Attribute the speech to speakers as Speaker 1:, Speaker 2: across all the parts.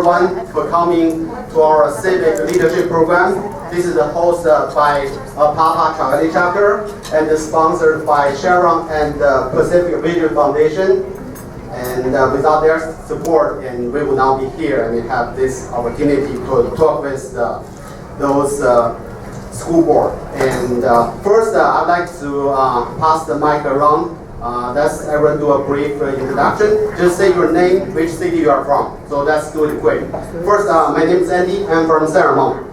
Speaker 1: everyone for coming to our Civic Leadership Program. This is hosted by APAPA Calgary chapter and sponsored by Chevron and the Pacific Vision Foundation. And without their support, and we would not be here and have this opportunity to talk with those school board. And first, I'd like to pass the mic around. Let's everyone do a brief introduction. Just say your name, which city you are from. So let's do it quick. First, my name is Andy. I'm from Ceramon.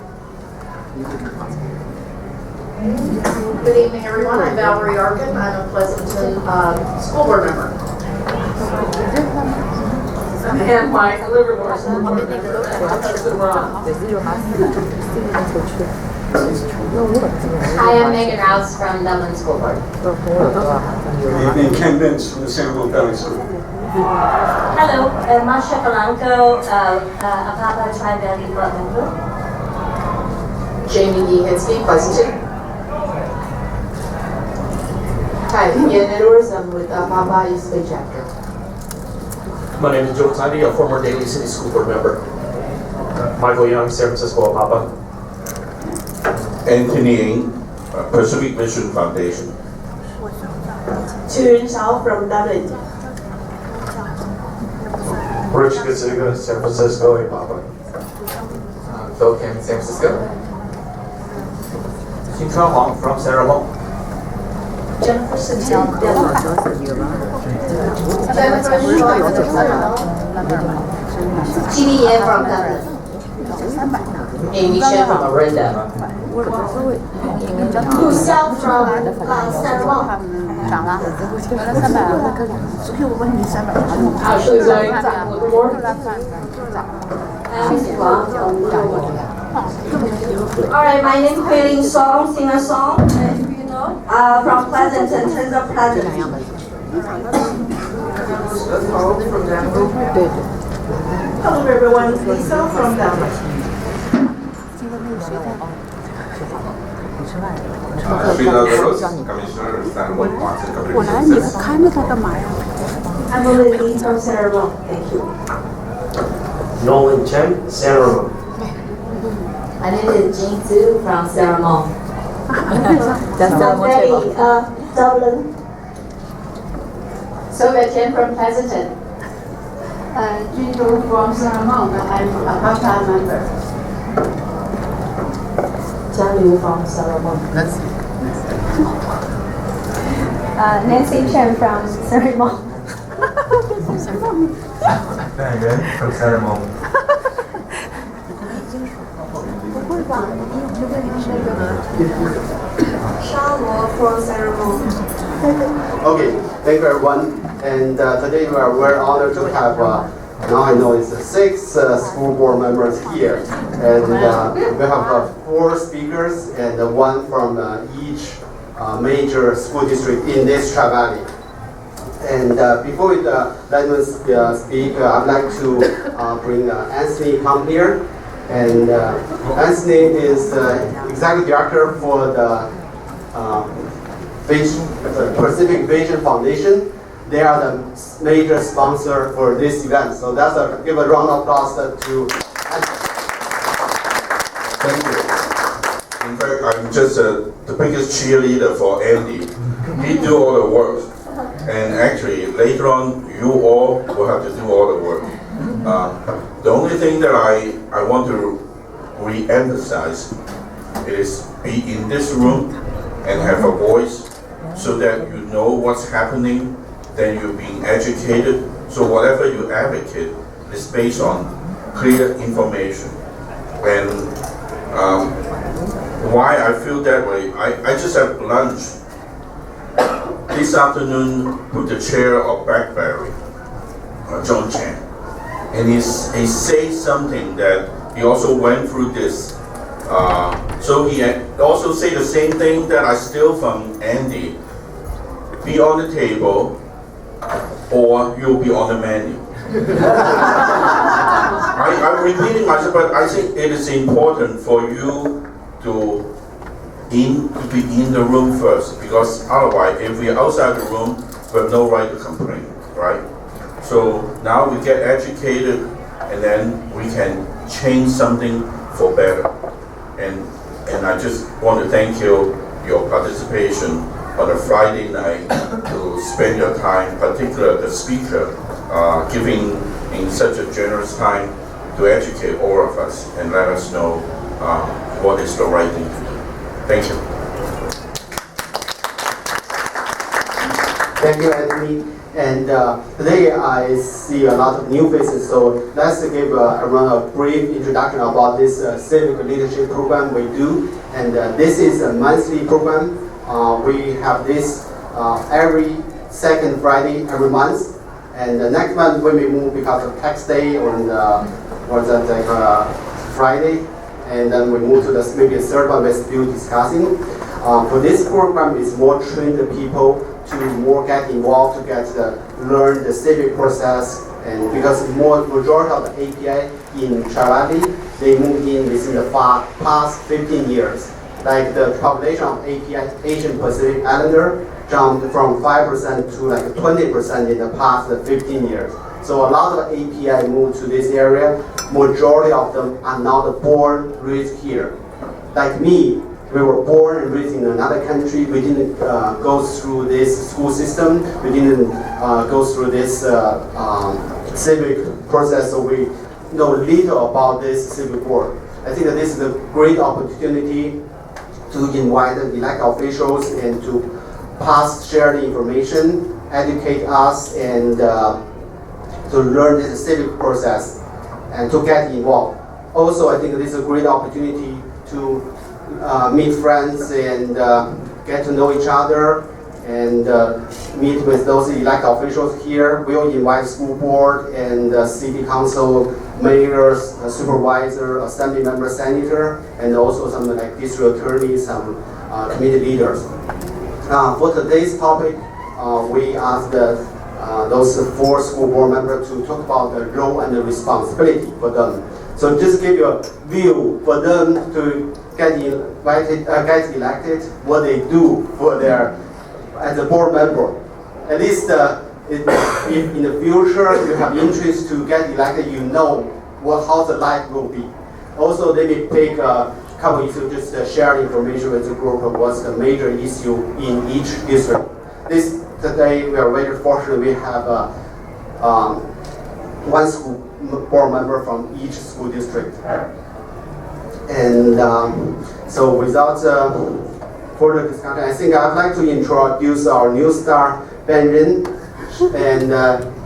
Speaker 2: Good evening, everyone. I'm Valerie Arkin. I'm a Pleasanton school board member. And my Livermore school board member.
Speaker 3: Hi, I'm Megan Rouse from Dublin School Board.
Speaker 4: Good evening, Ken Vince from the San Juan Valley School.
Speaker 5: Hello, Masha Polanco, APAPA Tri-Valley Board member.
Speaker 2: Jamie E. Hinsky, Pleasanton. Hi, Ian Edwards. I'm with APAPA East Bay chapter.
Speaker 6: My name is Joe Tandy, a former Daly City School Board member. Michael Young, San Francisco APAPA.
Speaker 7: Anthony Ng, Pacific Vision Foundation.
Speaker 5: Chun Shao from Dublin.
Speaker 6: Rich Gazzega, San Francisco APAPA.
Speaker 8: Phil Kim, San Francisco.
Speaker 6: Xinchuan Huang from Ceramon.
Speaker 5: Jennifer Sinton, Denmark.
Speaker 3: Chini Ye from Dublin.
Speaker 2: Amy Chen from Orinda.
Speaker 5: Lu Xiao from Ceramon.
Speaker 2: Ashley Zhang from Livermore.
Speaker 5: Alright, my name is Huiling Song, singer song, from Pleasanton, turns up Pleasanton. Hello everyone, Lisa from Denmark.
Speaker 7: Commissioner Stanley Martin.
Speaker 5: Emily Lee from Ceramon, thank you.
Speaker 6: Nolan Chen, Ceramon.
Speaker 3: My name is Jing Zhu from Ceramon.
Speaker 5: Somebody, Dublin.
Speaker 3: Sophia Chen from Pleasanton.
Speaker 9: Jindu from Ceramon. I'm a APAPA member.
Speaker 2: Jiang Liu from Ceramon.
Speaker 5: Nancy Chen from Ceramon.
Speaker 8: Ben Yuan from Ceramon.
Speaker 5: Sha Luo from Ceramon.
Speaker 1: Okay, thank you everyone. And today we are very honored to have, now I know it's 6 school board members here. And we have 4 speakers and 1 from each major school district in this Tri-Valley. And before we let them speak, I'd like to bring Anthony come here. And Anthony is the executive director for the Pacific Vision Foundation. They are the major sponsor for this event. So that's give a round of applause to Anthony.
Speaker 7: Thank you. In fact, I'm just the biggest cheerleader for Andy. He do all the work. And actually, later on, you all will have to do all the work. The only thing that I want to re-emphasize is be in this room and have a voice so that you know what's happening, then you're being educated. So whatever you advocate is based on clear information. And why I feel that way, I just had lunch this afternoon with the chair of Blackberry, John Chan. And he said something that he also went through this. So he also said the same thing that I steal from Andy. Be on the table or you'll be on the menu. I'm repeating myself, but I think it is important for you to be in the room first, because otherwise, if we're outside the room, we have no right to complain, right? So now we get educated and then we can change something for better. And I just want to thank you, your participation on a Friday night to spend your time, particularly the speaker, giving in such a generous time to educate all of us and let us know what is the right thing to do. Thank you.
Speaker 1: Thank you, Anthony. And today I see a lot of new faces, so let's give everyone a brief introduction about this Civic Leadership Program we do. And this is a monthly program. We have this every second Friday every month. And next month when we move because of tax day or Friday, and then we move to the maybe third one we're still discussing. For this program, it's more train the people to more get involved, to get learn the civic process, and because majority of the API in Chile, they moved in within the past 15 years. Like the population of API Asian Pacific Islander jumped from 5% to like 20% in the past 15 years. So a lot of API moved to this area. Majority of them are not born, raised here. Like me, we were born and raised in another country. We didn't go through this school system. We didn't go through this civic process, so we know little about this civic work. I think that this is a great opportunity to invite the elected officials and to share the information, educate us, and to learn this civic process and to get involved. Also, I think this is a great opportunity to meet friends and get to know each other and meet with those elected officials here. We'll invite school board and city council, mayors, supervisor, assembly member, senator, and also some like district attorneys, some community leaders. For today's topic, we asked those 4 school board members to talk about the role and the responsibility for them. So just give you a view for them to get invited, get elected, what they do for their as a board member. At least if in the future you have interest to get elected, you know how the life will be. Also, they may take a couple issues, just share information with the group of what's the major issue in each district. Today we are very fortunate we have 1 school board member from each school district. And so without further discussion, I think I'd like to introduce our new star, Benjamin. And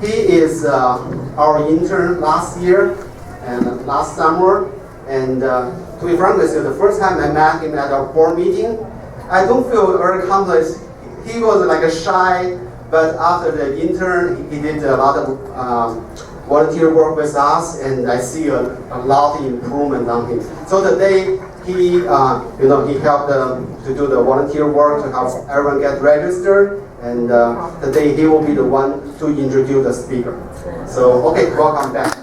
Speaker 1: he is our intern last year and last summer. And to be frank with you, the first time I met him at our board meeting, I don't feel very accomplished. He was like a shy, but after the intern, he did a lot of volunteer work with us, and I see a lot of improvement on him. So today he helped to do the volunteer work to help everyone get registered, and today he will be the one to introduce the speaker. So okay, welcome back.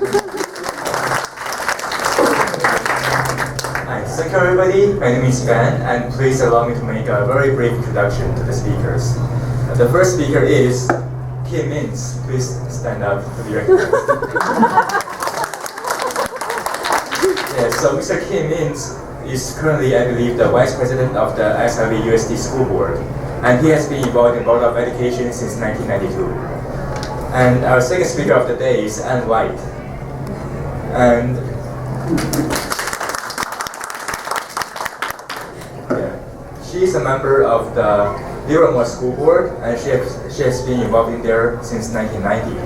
Speaker 8: Hi, thank you everybody. My name is Ben, and please allow me to make a very brief introduction to the speakers. The first speaker is Kim Mintz. Please stand up to be recognized. Yes, so Mr. Kim Mintz is currently, I believe, the Vice President of the SIV USD School Board, and he has been involved in Board of Education since 1992. And our second speaker of the day is Ann White. And she is a member of the Livermore School Board, and she has been involved in there since 1990.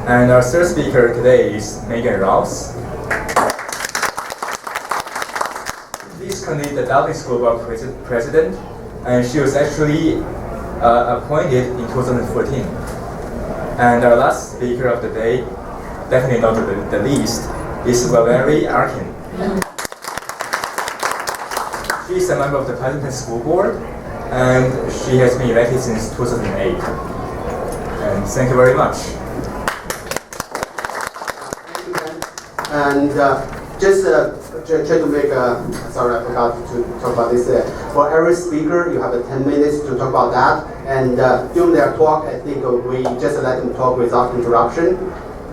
Speaker 8: And our third speaker today is Megan Rouse. She is currently the Dublin School Board President, and she was actually appointed in 2014. And our last speaker of the day, definitely not the least, is Valerie Arkin. She is a member of the Pleasanton School Board, and she has been elected since 2008. And thank you very much.
Speaker 1: And just try to make sorry, I forgot to talk about this. For every speaker, you have 10 minutes to talk about that. And during their talk, I think we just let them talk without interruption.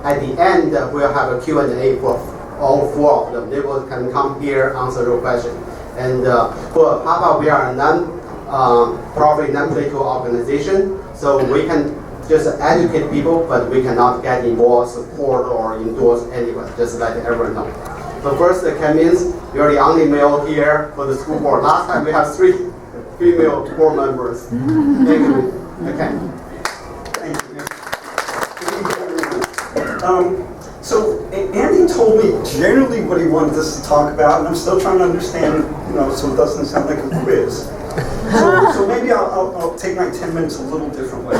Speaker 1: at the end, we'll have a Q&A for all 4 of them. They will can come here, answer your question. And for APAPA, we are a non-profit, non-political organization, so we can just educate people, but we cannot get involved, support, or endorse anyone, just let everyone know. So first, Ken-Mins, you're the only male here for the school board. Last time we have 3 female board members. Thank you. Okay.
Speaker 4: Thank you. So Andy told me generally what he wanted us to talk about, and I'm still trying to understand, so it doesn't sound like a quiz. So maybe I'll take my 10 minutes a little differently.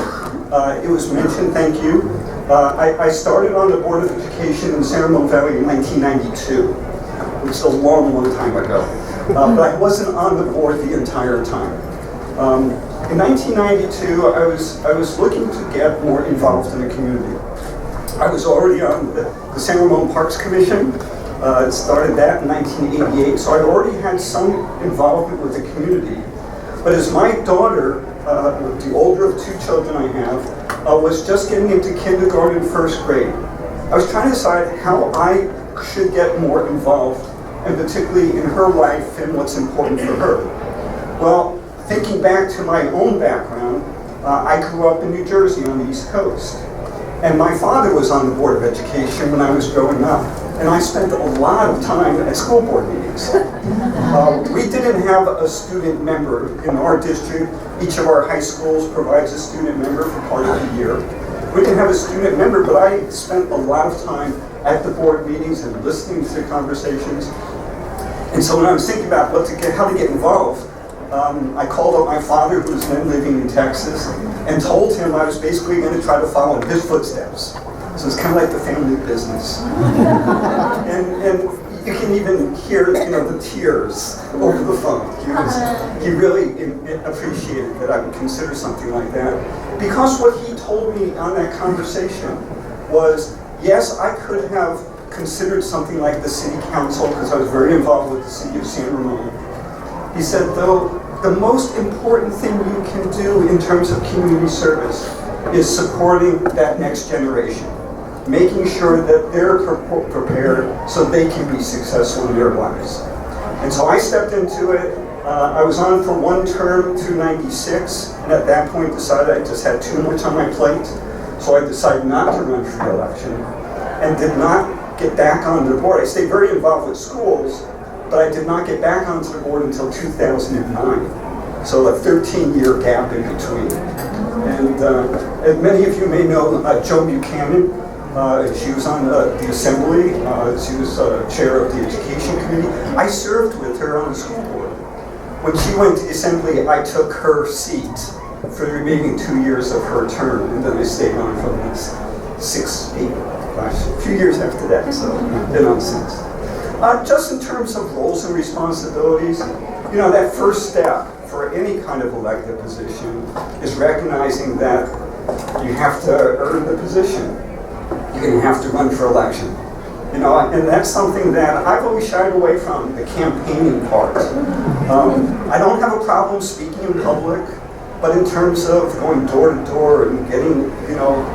Speaker 4: It was mentioned, thank you. I started on the Board of Education in San Ramon Valley in 1992, which is a long, long time ago. But I wasn't on the board the entire time. In 1992, I was looking to get more involved in the community. I was already on the San Ramon Parks Commission. Started that in 1988, so I already had some involvement with the community. But as my daughter, the older of 2 children I have, was just getting into kindergarten, 1st grade, I was trying to decide how I should get more involved, and particularly in her life and what's important for her. Well, thinking back to my own background, I grew up in New Jersey on the East Coast. And my father was on the Board of Education when I was growing up. And I spent a lot of time at school board meetings. We didn't have a student member in our district. Each of our high schools provides a student member for part of the year. We didn't have a student member, but I spent a lot of time at the board meetings and listening to the conversations. And so when I was thinking about how to get involved, I called up my father, who was then living in Texas, and told him I was basically going to try to follow in his footsteps. So it's kind of like the family business. and you can even hear, the tears over the phone. He really appreciated that I would consider something like that. Because what he told me on that conversation was, yes, I could have considered something like the city council, because I was very involved with the city of San Ramon. He said, though, the most important thing you can do in terms of community service is supporting that next generation, making sure that they're prepared so they can be successful in their lives. And so I stepped into it. I was on for 1 term through 96, and at that point decided I just had too much on my plate. So I decided not to run for re-election and did not get back on the board. I stayed very involved with schools, but I did not get back onto the board until 2009. So a 13-year gap in between. And as many of you may know, Joe Buchanan, she was on the assembly. She was chair of the education committee. I served with her on the school board. When she went to assembly, I took her seat for the remaining 2 years of her term, and then I stayed on for the next a few years after that, so been on since. Just in terms of roles and responsibilities, that first step for any kind of elected position is recognizing that you have to earn the position. You're going to have to run for election. And that's something that I've always shied away from, the campaigning part. I don't have a problem speaking in public, but in terms of going door to door and getting,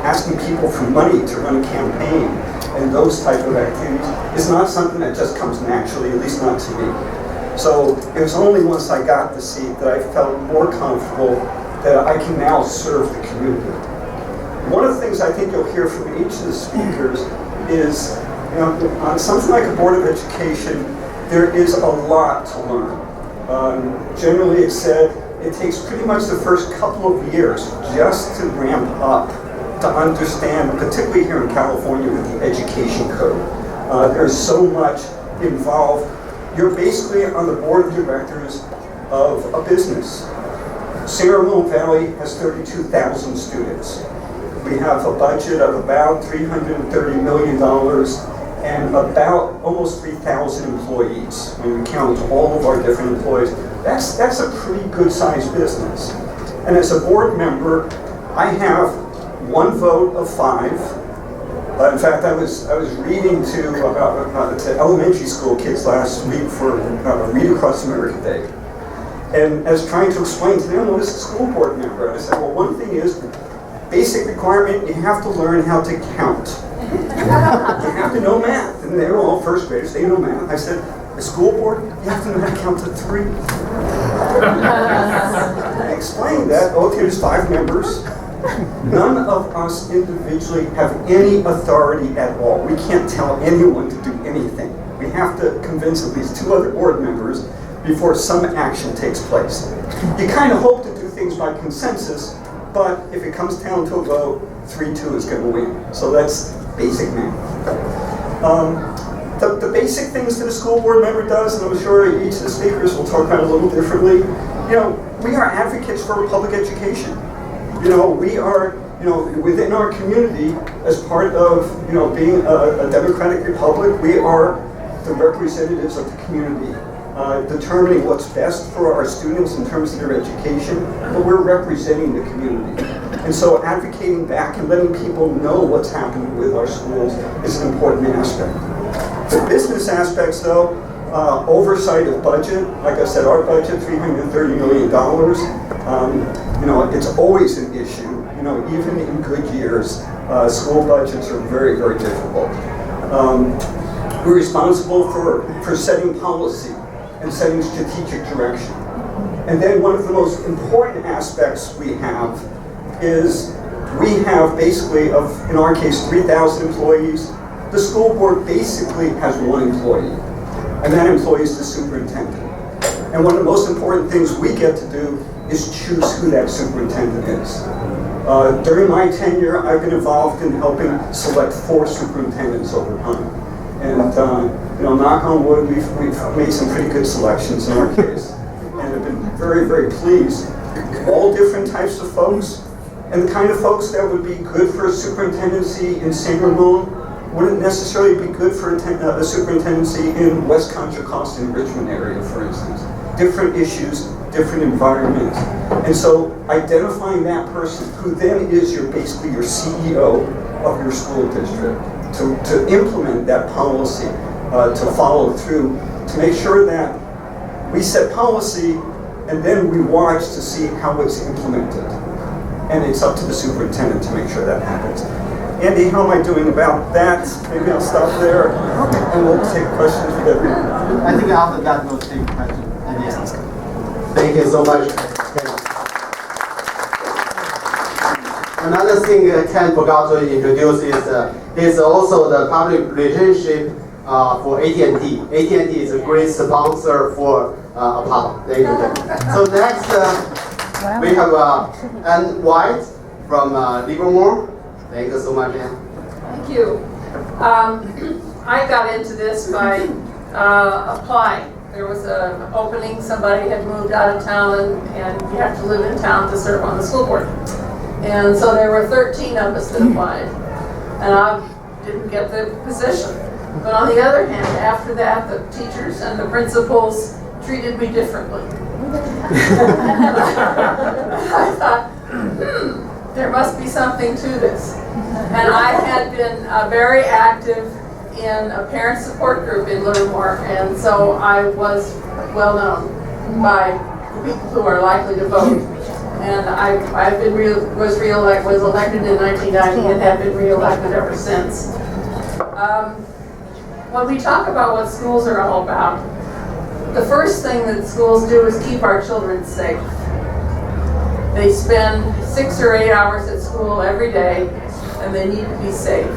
Speaker 4: asking people for money to run a campaign and those type of activities is not something that just comes naturally, at least not to me. So it was only once I got the seat that I felt more comfortable that I can now serve the community. One of the things I think you'll hear from each of the speakers is, on something like a Board of Education, there is a lot to learn. Generally it's said it takes pretty much the first couple of years just to ramp up, to understand, particularly here in California with the education code. There's so much involved. You're basically on the board of directors of a business. San Ramon Valley has 32,000 students. We have a budget of about $330 million and about almost 3,000 employees. When we count all of our different employees, that's a pretty good sized business. And as a board member, I have 1 vote of 5. In fact, I was reading to elementary school kids last week for Read Across America Day. And I was trying to explain to them, what is a school board member? And I said, well, one thing is, basic requirement, you have to learn how to count. You have to know math. And they were all first graders, they know math. I said, the school board, you have to know how to count to 3. I explained that, okay, there's 5 members. None of us individually have any authority at all. We can't tell anyone to do anything. We have to convince at least 2 other board members before some action takes place. You kind of hope to do things by consensus, but if it comes down to a vote, 3-2 is going to win. So that's basic math. The basic things that a school board member does, and I'm sure each of the speakers will talk about it a little differently, we are advocates for public education. We are, within our community, as part of, being a democratic republic, we are the representatives of the community, determining what's best for our students in terms of their education, but we're representing the community. And so advocating back and letting people know what's happening with our schools is an important aspect. The business aspects, though, oversight of budget. Like I said, our budget, $330 million. It's always an issue. Even in good years, school budgets are very, very difficult. We're responsible for setting policy and setting strategic direction. And then one of the most important aspects we have is we have basically, in our case, 3,000 employees. The school board basically has 1 employee, and that employee is the superintendent. And one of the most important things we get to do is choose who that superintendent is. During my tenure, I've been involved in helping select 4 superintendents over time. And knock on wood, we've made some pretty good selections in our case. And have been very, very pleased. All different types of folks, and the kind of folks that would be good for a superintendency in San Ramon wouldn't necessarily be good for a superintendency in West Contra Costa and Richmond area, for instance. Different issues, different environments. And so identifying that person, who then is basically your CEO of your school district, to implement that policy, to follow through, to make sure that we set policy and then we watch to see how it's implemented. And it's up to the superintendent to make sure that happens. Andy, how am I doing about that? Maybe I'll stop there and we'll take questions with everyone.
Speaker 1: I think after that we'll take questions. Thank you so much. Another thing Ken forgot to introduce is he's also the public relationship for AT&T. AT&T is a great sponsor for APAPA. Thank you. So next we have Ann White from Livermore. Thank you so much, Ann.
Speaker 10: Thank you. I got into this by applying. There was an opening, somebody had moved out of town, and you have to live in town to serve on the school board. And so there were 13 of us that applied, and I didn't get the position. But on the other hand, after that, the teachers and the principals treated me differently. I thought, there must be something to this. And I had been very active in a parent support group in Livermore, and so I was well known by people who are likely to vote. And was elected in 1990 and have been re-elected ever since. When we talk about what schools are all about, the first thing that schools do is keep our children safe. They spend 6 or 8 hours at school every day, and they need to be safe.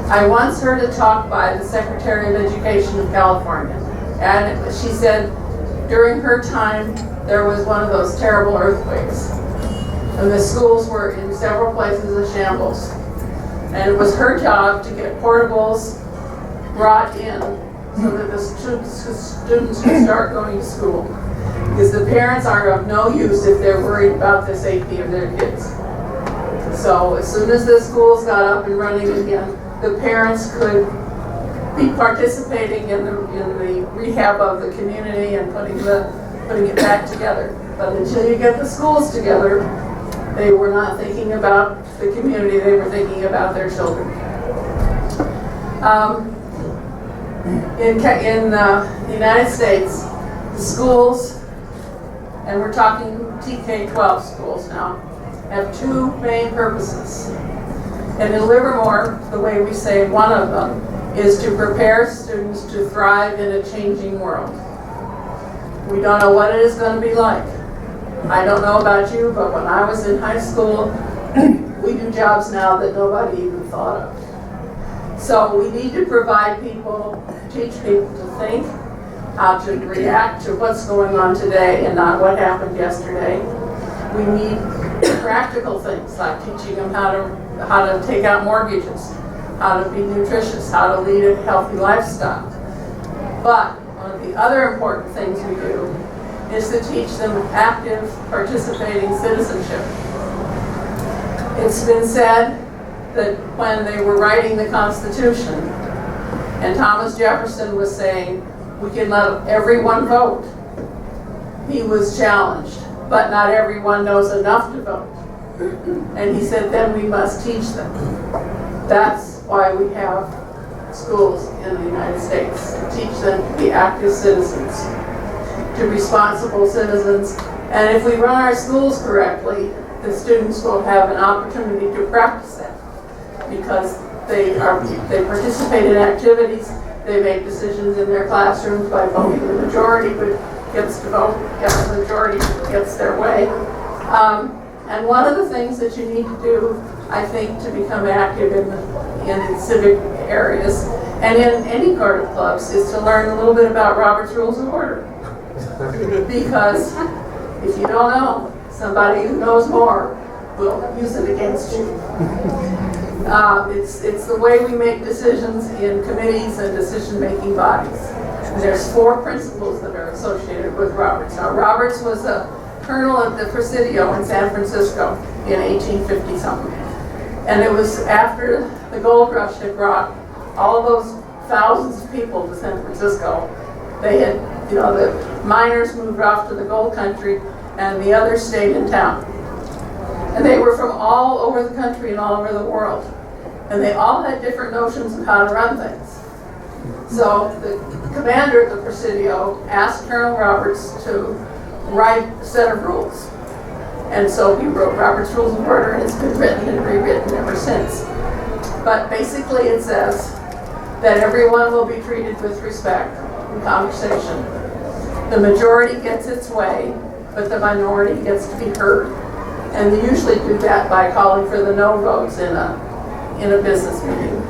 Speaker 10: I once heard a talk by the Secretary of Education of California, and she said during her time there was one of those terrible earthquakes, and the schools were in several places a shambles. And it was her job to get portables brought in so that the students could start going to school. Because the parents are of no use if they're worried about the safety of their kids. So as soon as the schools got up and running again, the parents could be participating in the rehab of the community and putting it back together. But until you get the schools together, they were not thinking about the community, they were thinking about their children. In the United States, the schools, and we're talking TK-12 schools now, have 2 main purposes. And in Livermore, the way we say one of them is to prepare students to thrive in a changing world. We don't know what it is going to be like. I don't know about you, but when I was in high school, we do jobs now that nobody even thought of. So we need to provide people, teach people to think, how to react to what's going on today and not what happened yesterday. We need practical things like teaching them how to take out mortgages, how to be nutritious, how to lead a healthy lifestyle. But one of the other important things we do is to teach them active, participating citizenship. It's been said that when they were writing the Constitution, and Thomas Jefferson was saying, we can let everyone vote, he was challenged, but not everyone knows enough to vote. And he said, then we must teach them. That's why we have schools in the United States, to teach them to be active citizens, to responsible citizens. And if we run our schools correctly, the students will have an opportunity to practice that, because they participate in activities, they make decisions in their classrooms by voting the majority who gets to vote, the majority who gets their way. And one of the things that you need to do, I think, to become active in civic areas and in any part of clubs is to learn a little bit about Robert's Rules of Order. Because if you don't know, somebody who knows more will use it against you. It's the way we make decisions in committees and decision-making bodies. And there's 4 principles that are associated with Roberts. Now, Roberts was a colonel at the Presidio in San Francisco in 1850-something. And it was after the gold rush had brought all of those thousands of people to San Francisco. They had, the miners moved off to the gold country and the others stayed in town. And they were from all over the country and all over the world. And they all had different notions of how to run things. So the commander of the Presidio asked Colonel Roberts to write a set of rules. And so he wrote Robert's Rules of Order, and it's been written and rewritten ever since. But basically it says that everyone will be treated with respect in conversation. The majority gets its way, but the minority gets to be heard. And they usually do that by calling for the no votes in a business meeting.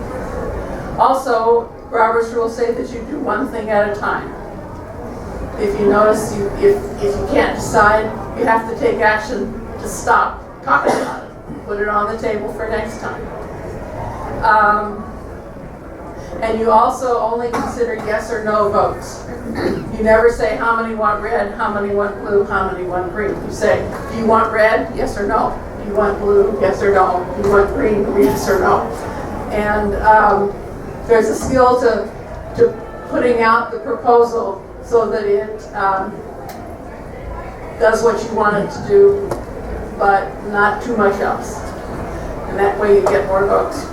Speaker 10: Also, Robert's rules say that you do one thing at a time. If you notice, if you can't decide, you have to take action to stop talking about it. Put it on the table for next time. And you also only consider yes or no votes. You never say how many want red, how many want blue, how many want green. You say, do you want red? Yes or no. Do you want blue? Yes or no. Do you want green? Yes or no. And there's a skill to putting out the proposal so that it does what you want it to do, but not too much else. And that way you get more votes.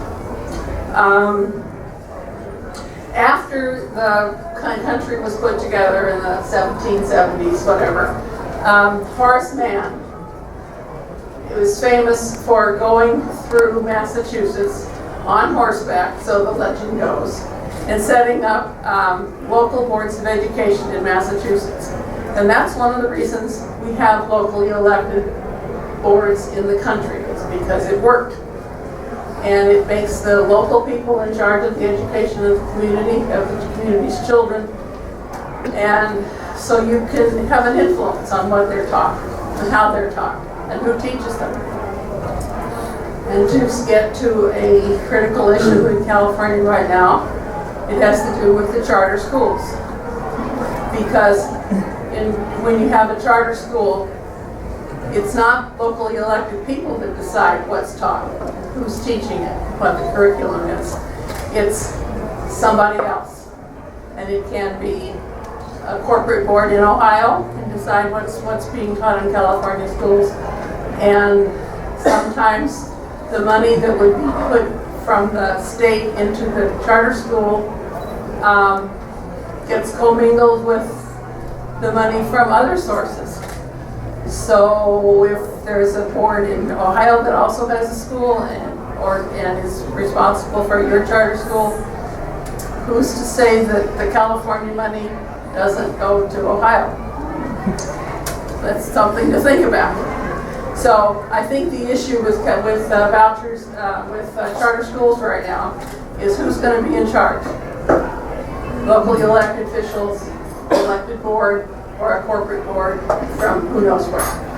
Speaker 10: After the country was put together in the 1770s, whatever, Horace Mann, it was famous for going through Massachusetts on horseback, so the legend goes, and setting up local boards of education in Massachusetts. And that's one of the reasons we have locally elected boards in the country, is because it worked. And it makes the local people in charge of the education of the community's children. And so you can have an influence on what they're taught and how they're taught and who teaches them. And to get to a critical issue in California right now, it has to do with the charter schools. Because when you have a charter school, it's not locally elected people that decide what's taught, who's teaching it, what the curriculum is. It's somebody else. And it can be a corporate board in Ohio can decide what's being taught in California schools. And sometimes the money that would be put from the state into the charter school gets commingled with the money from other sources. So if there's a board in Ohio that also has a school, and and is responsible for your charter school, who's to say that the California money doesn't go to Ohio? That's something to think about. So I think the issue with vouchers, with charter schools right now, is who's going to be in charge. Locally elected officials, elected board, or a corporate board from who knows where.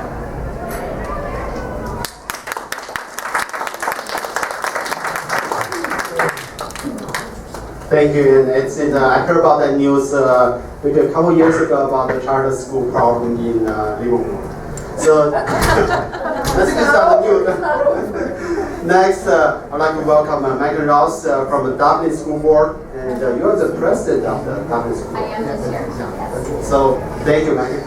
Speaker 1: Thank you. And I heard about that news maybe a couple years ago about the charter school problem in Liverpool. So let's get started new. Next, I'd like to welcome Michael Ross from the Dublin School Board, and you are the president of the Dublin School Board.
Speaker 11: I am this year, so yes.
Speaker 1: So thank you, Michael.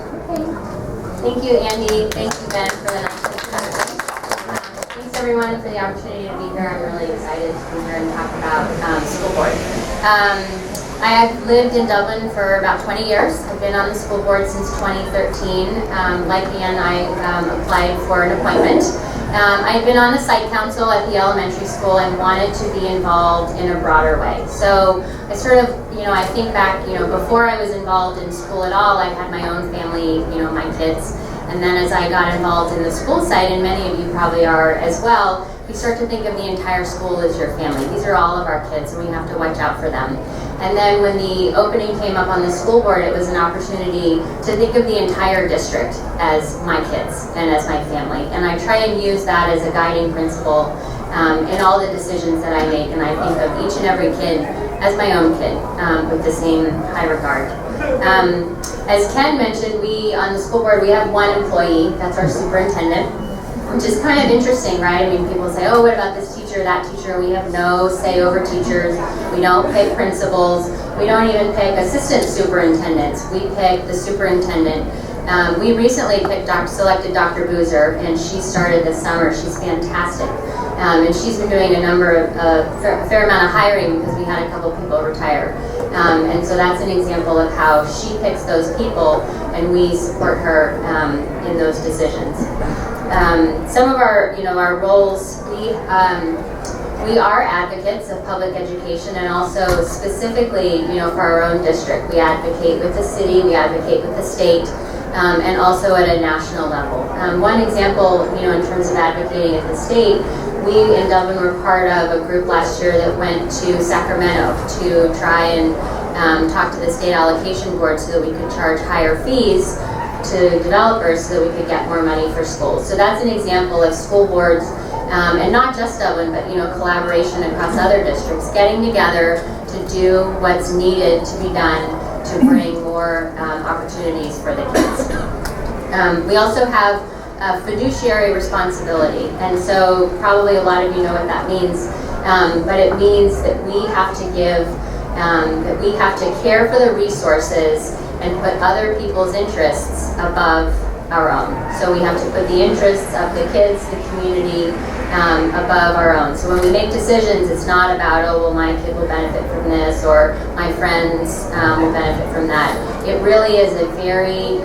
Speaker 11: Thank you, Andy. Thank you, Ben, for the nice introduction. Thanks, everyone, for the opportunity to be here. I'm really excited to be here and talk about school board. I have lived in Dublin for about 20 years. I've been on the school board since 2013. Like Ann, I applied for an appointment. I'd been on the site council at the elementary school and wanted to be involved in a broader way. So I sort of, I think back, before I was involved in school at all, I had my own family, my kids. And then as I got involved in the school site, and many of you probably are as well, you start to think of the entire school as your family. These are all of our kids, and we have to watch out for them. And then when the opening came up on the school board, it was an opportunity to think of the entire district as my kids and as my family. And I try and use that as a guiding principle in all the decisions that I make. And I think of each and every kid as my own kid with the same high regard. As Ken mentioned, we on the school board, we have one employee, that's our superintendent, which is kind of interesting, right? I mean, people say, oh, what about this teacher, that teacher? We have no say over teachers. We don't pick principals. We don't even pick assistant superintendents. We pick the superintendent. We recently selected Dr. Boozer, and she started this summer. She's fantastic. And she's been doing a fair amount of hiring because we had a couple people retire. And so that's an example of how she picks those people, and we support her in those decisions. Some of our roles, we are advocates of public education, and also specifically, for our own district. We advocate with the city, we advocate with the state, and also at a national level. One example, in terms of advocating at the state, we in Dublin were part of a group last year that went to Sacramento to try and talk to the state allocation board so that we could charge higher fees to developers so that we could get more money for schools. So that's an example of school boards, and not just Dublin, but collaboration across other districts, getting together to do what's needed to be done to bring more opportunities for the kids. We also have a fiduciary responsibility, and so probably a lot of you know what that means, but it means that we have to give, that we have to care for the resources and put other people's interests above our own. So we have to put the interests of the kids, the community, above our own. So when we make decisions, it's not about, oh, well, my kid will benefit from this, or my friends will benefit from that. It really is a very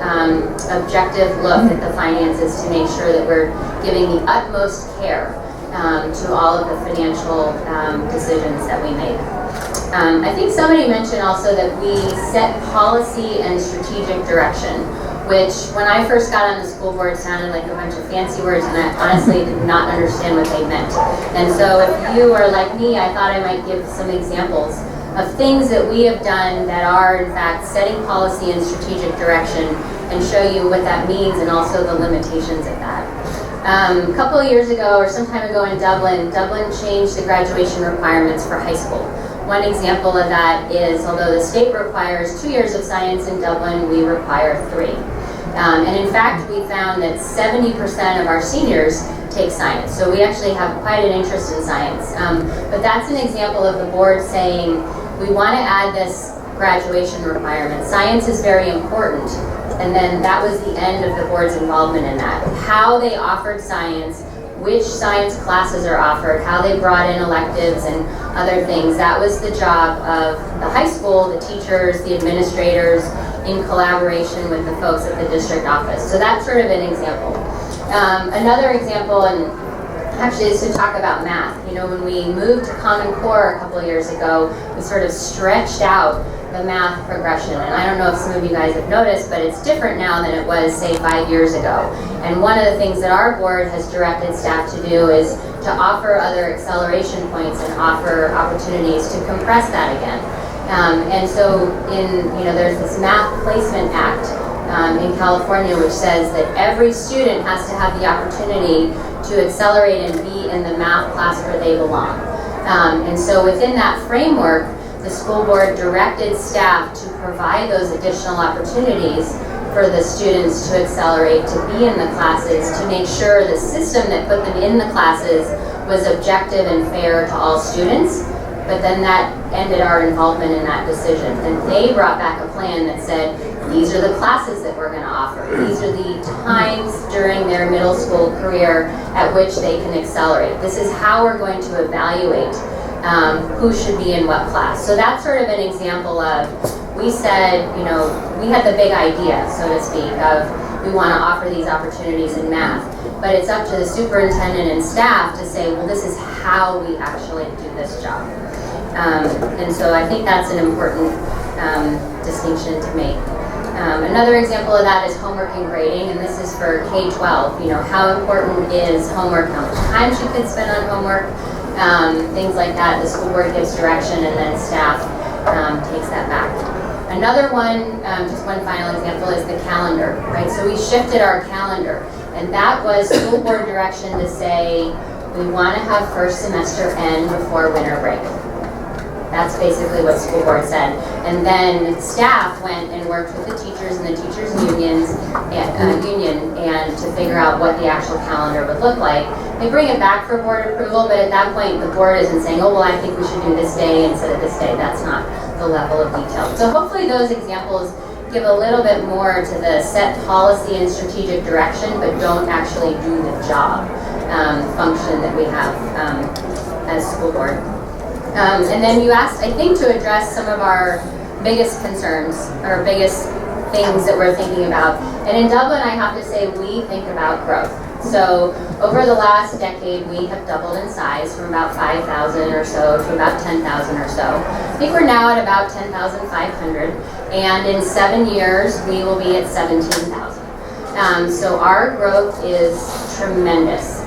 Speaker 11: objective look at the finances to make sure that we're giving the utmost care to all of the financial decisions that we make. I think somebody mentioned also that we set policy and strategic direction, which when I first got on the school board sounded like a bunch of fancy words, and I honestly did not understand what they meant. And so if you are like me, I thought I might give some examples of things that we have done that are in fact setting policy and strategic direction, and show you what that means and also the limitations of that. A couple of years ago, or some time ago in Dublin changed the graduation requirements for high school. One example of that is, although the state requires 2 years of science in Dublin, we require 3. And in fact, we found that 70% of our seniors take science. So we actually have quite an interest in science. But that's an example of the board saying, we want to add this graduation requirement. Science is very important. And then that was the end of the board's involvement in that. How they offered science, which science classes are offered, how they brought in electives and other things. That was the job of the high school, the teachers, the administrators, in collaboration with the folks at the district office. So that's sort of an example. Another example, and actually is to talk about math. You know, when we moved to Common Core a couple of years ago, we sort of stretched out the math progression. And I don't know if some of you guys have noticed, but it's different now than it was, say, 5 years ago. And one of the things that our board has directed staff to do is to offer other acceleration points and offer opportunities to compress that again. And so there's this Math Placement Act in California, which says that every student has to have the opportunity to accelerate and be in the math class where they belong. And so within that framework, the school board directed staff to provide those additional opportunities for the students to accelerate, to be in the classes, to make sure the system that put them in the classes was objective and fair to all students. But then that ended our involvement in that decision. And they brought back a plan that said, these are the classes that we're going to offer. These are the times during their middle school career at which they can accelerate. This is how we're going to evaluate who should be in what class. So that's sort of an example of, we said, we had the big idea, so to speak, of we want to offer these opportunities in math. But it's up to the superintendent and staff to say, well, this is how we actually do this job. And so I think that's an important distinction to make. Another example of that is homework and grading, and this is for K-12. How important is homework? How much time should kids spend on homework? Things like that. The school board gives direction, and then staff takes that back. Another one, just one final example, is the calendar, right? So we shifted our calendar, and that was school board direction to say we want to have first semester end before winter break. That's basically what school board said. And then staff went and worked with the teachers and the teachers' union and to figure out what the actual calendar would look like. They bring it back for board approval, but at that point the board isn't saying, oh, well, I think we should do this day instead of this day. That's not the level of detail. So hopefully those examples give a little bit more to the set policy and strategic direction, but don't actually do the job function that we have as school board. And then you asked, I think, to address some of our biggest concerns, or biggest things that we're thinking about. And in Dublin, I have to say, we think about growth. So over the last decade, we have doubled in size from about 5,000 or so to about 10,000 or so. I think we're now at about 10,500. And in 7 years, we will be at 17,000. So our growth is tremendous.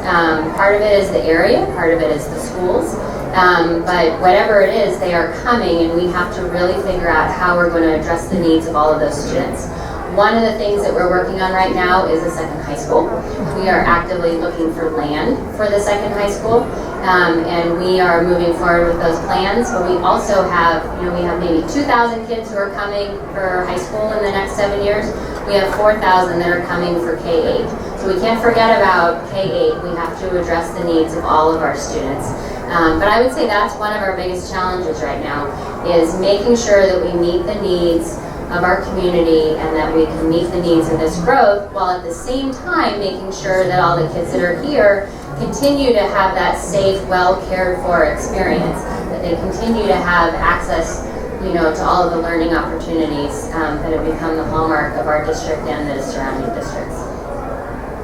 Speaker 11: Part of it is the area, part of it is the schools. But whatever it is, they are coming, and we have to really figure out how we're going to address the needs of all of those students. One of the things that we're working on right now is a second high school. We are actively looking for land for the second high school, and we are moving forward with those plans. But we also have, we have maybe 2,000 kids who are coming for high school in the next 7 years. We have 4,000 that are coming for K-8. So we can't forget about K-8. We have to address the needs of all of our students. But I would say that's one of our biggest challenges right now, is making sure that we meet the needs of our community and that we can meet the needs of this growth, while at the same time making sure that all the kids that are here continue to have that safe, well cared for experience, that they continue to have access to all of the learning opportunities that have become the hallmark of our district and the surrounding districts.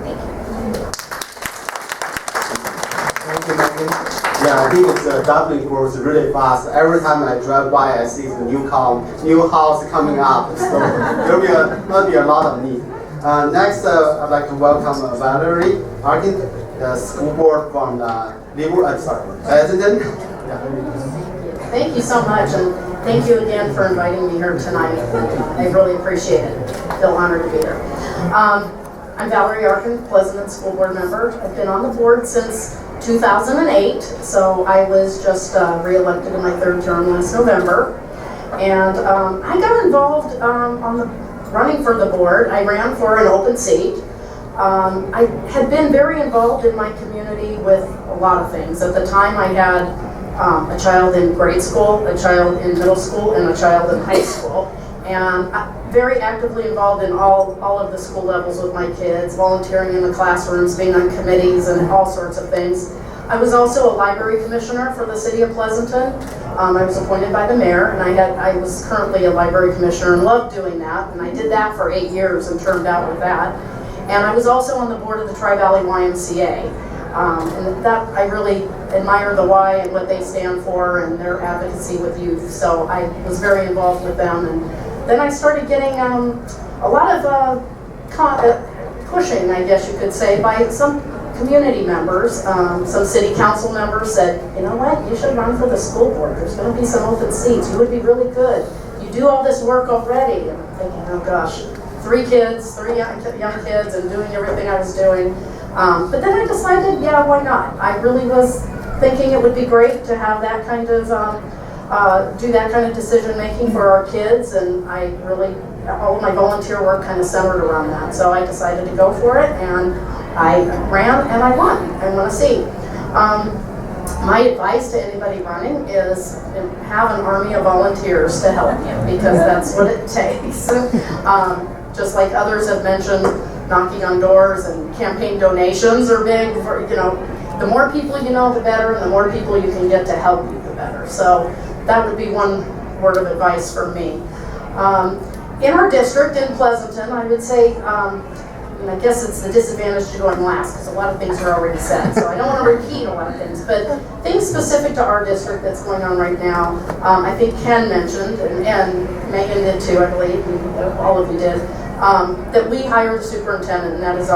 Speaker 11: Thank you.
Speaker 1: Thank you, Megan. Yeah, I think it's Dublin grows really fast. Every time I drive by, I see the new house coming up. So there'll be a lot of need. Next, I'd like to welcome Valerie Arkin, the school board from Pleasanton.
Speaker 2: Thank you so much, and thank you again for inviting me here tonight. I really appreciate it. I feel honored to be here. I'm Valerie Arkin, Pleasanton School Board member. I've been on the board since 2008, so I was just re-elected in my third term last November. And I got involved on the running for the board. I ran for an open seat. I had been very involved in my community with a lot of things. At the time, I had a child in grade school, a child in middle school, and a child in high school. And very actively involved in all of the school levels with my kids, volunteering in the classrooms, being on committees, and all sorts of things. I was also a library commissioner for the city of Pleasanton. I was appointed by the mayor, and I was currently a library commissioner and loved doing that. And I did that for 8 years and turned out with that. And I was also on the board of the Tri-Valley YMCA. And that, I really admire the why and what they stand for and their advocacy with youth. So I was very involved with them. And then I started getting a lot of pushing, I guess you could say, by some community members. Some city council members said, you know what, you should run for the school board. There's going to be some open seats. You would be really good. You do all this work already. And I'm thinking, oh gosh, three young kids and doing everything I was doing. But then I decided, yeah, why not? I really was thinking it would be great to have that kind of, do that kind of decision making for our kids, and I really, all of my volunteer work kind of centered around that. So I decided to go for it, and I ran and I won. I won a seat. My advice to anybody running is have an army of volunteers to help you, because that's what it takes. Just like others have mentioned, knocking on doors and campaign donations are big. For, the more people you know, the better, and the more people you can get to help you, the better. So that would be one word of advice for me. In our district in Pleasanton, I would say, and I guess it's the disadvantage to going last because a lot of things are already said, so I don't want to repeat a lot of things, but things specific to our district that's going on right now, I think Ken mentioned, and Megan did too, I believe, and all of you did, that we hire the superintendent, and that is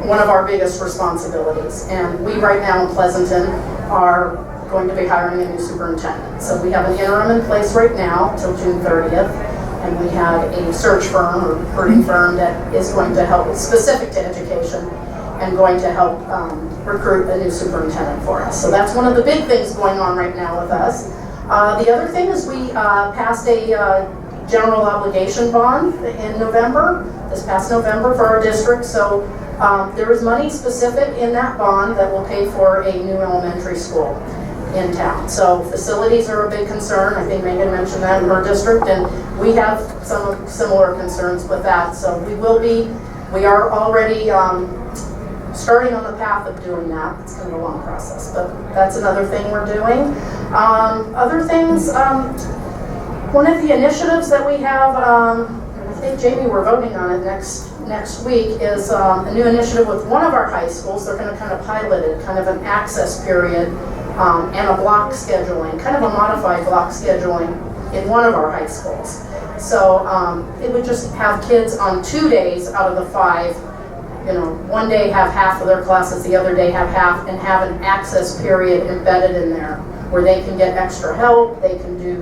Speaker 2: one of our biggest responsibilities. And we right now in Pleasanton are going to be hiring a new superintendent. So we have an interim in place right now till June 30th. And we have a search firm or recruiting firm that is going to help, specific to education, and going to help recruit a new superintendent for us. So that's one of the big things going on right now with us. The other thing is we passed a general obligation bond in November, this past November for our district. So there is money specific in that bond that will pay for a new elementary school in town. So facilities are a big concern. I think Megan mentioned that in her district, and we have some similar concerns with that. So we are already starting on the path of doing that. It's kind of a long process, but that's another thing we're doing. Other things, one of the initiatives that we have, I think Jamie, we're voting on it next week, is a new initiative with one of our high schools. They're going to kind of pilot it, kind of an access period, and a block scheduling, kind of a modified block scheduling in one of our high schools. So it would just have kids on 2 days out of the 5, one day have half of their classes, the other day have half, and have an access period embedded in there where they can get extra help, they can do,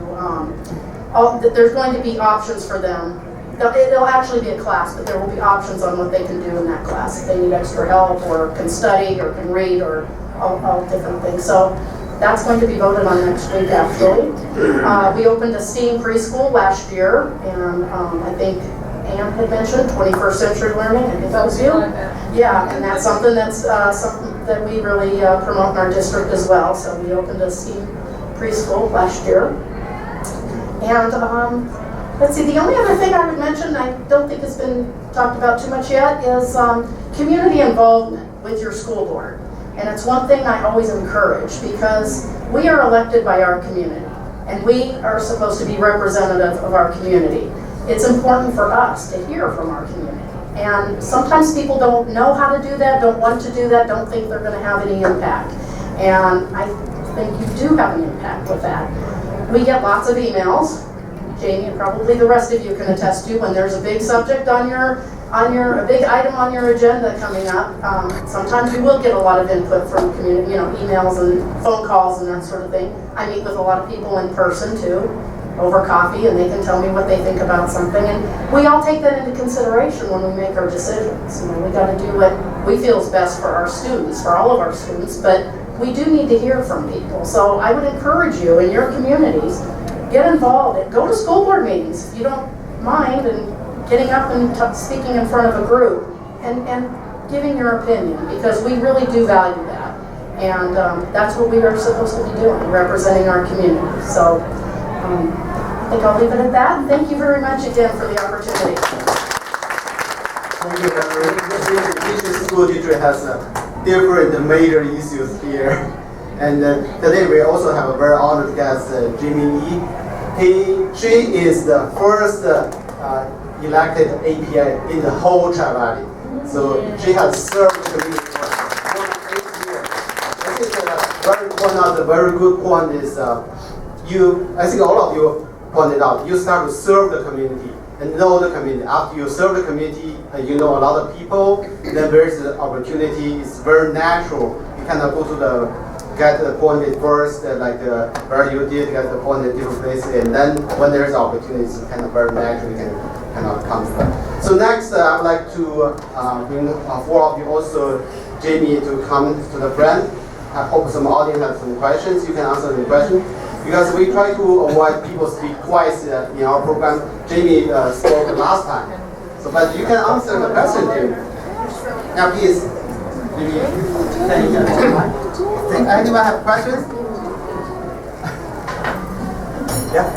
Speaker 2: there's going to be options for them. It'll actually be a class, but there will be options on what they can do in that class. If they need extra help or can study or can read or all different things. So that's going to be voted on next week, actually. We opened a STEAM preschool last year, and I think Anne had mentioned 21st century learning. I think that was you. Yeah, and that's something that's something that we really promote in our district as well. So we opened a STEAM preschool last year. And let's see, the only other thing I would mention, I don't think has been talked about too much yet, is community involvement with your school board. And it's one thing I always encourage, because we are elected by our community, and we are supposed to be representative of our community. It's important for us to hear from our community. And sometimes people don't know how to do that, don't want to do that, don't think they're going to have any impact. And I think you do have an impact with that. We get lots of emails. Jamie, and probably the rest of you can attest to, when there's a big subject a big item on your agenda coming up, sometimes you will get a lot of input from community, emails and phone calls and that sort of thing. I meet with a lot of people in person too, over coffee, and they can tell me what they think about something, and we all take that into consideration when we make our decisions. We got to do what we feel is best for our students, for all of our students, but we do need to hear from people. So I would encourage you in your communities, get involved and go to school board meetings if you don't mind, and getting up and speaking in front of a group and giving your opinion, because we really do value that. And that's what we are supposed to be doing, representing our community. So I think I'll leave it at that. Thank you very much again for the opportunity.
Speaker 1: Thank you, Valerie. Each school district has different major issues here. And today we also have a very honored guest, Jimmy Yi. She is the first elected APA in the whole Tri Valley. So she has served the community for more than 8 to point out a very good point is I think all of you pointed out, you start to serve the community and know the community. After you serve the community and you know a lot of people, then there is the opportunity. It's very natural. You cannot go to get appointed first, where you did get appointed different places, and then when there's opportunities, it kind of very naturally kind of comes back. So next, I would like to bring four of you also, Jamie, to come to the front. I hope some audience has some questions. You can answer the question. Because we try to avoid people speak twice in our program. Jamie spoke last time. So, but you can answer the question too. Now please, anyone have questions? Yeah.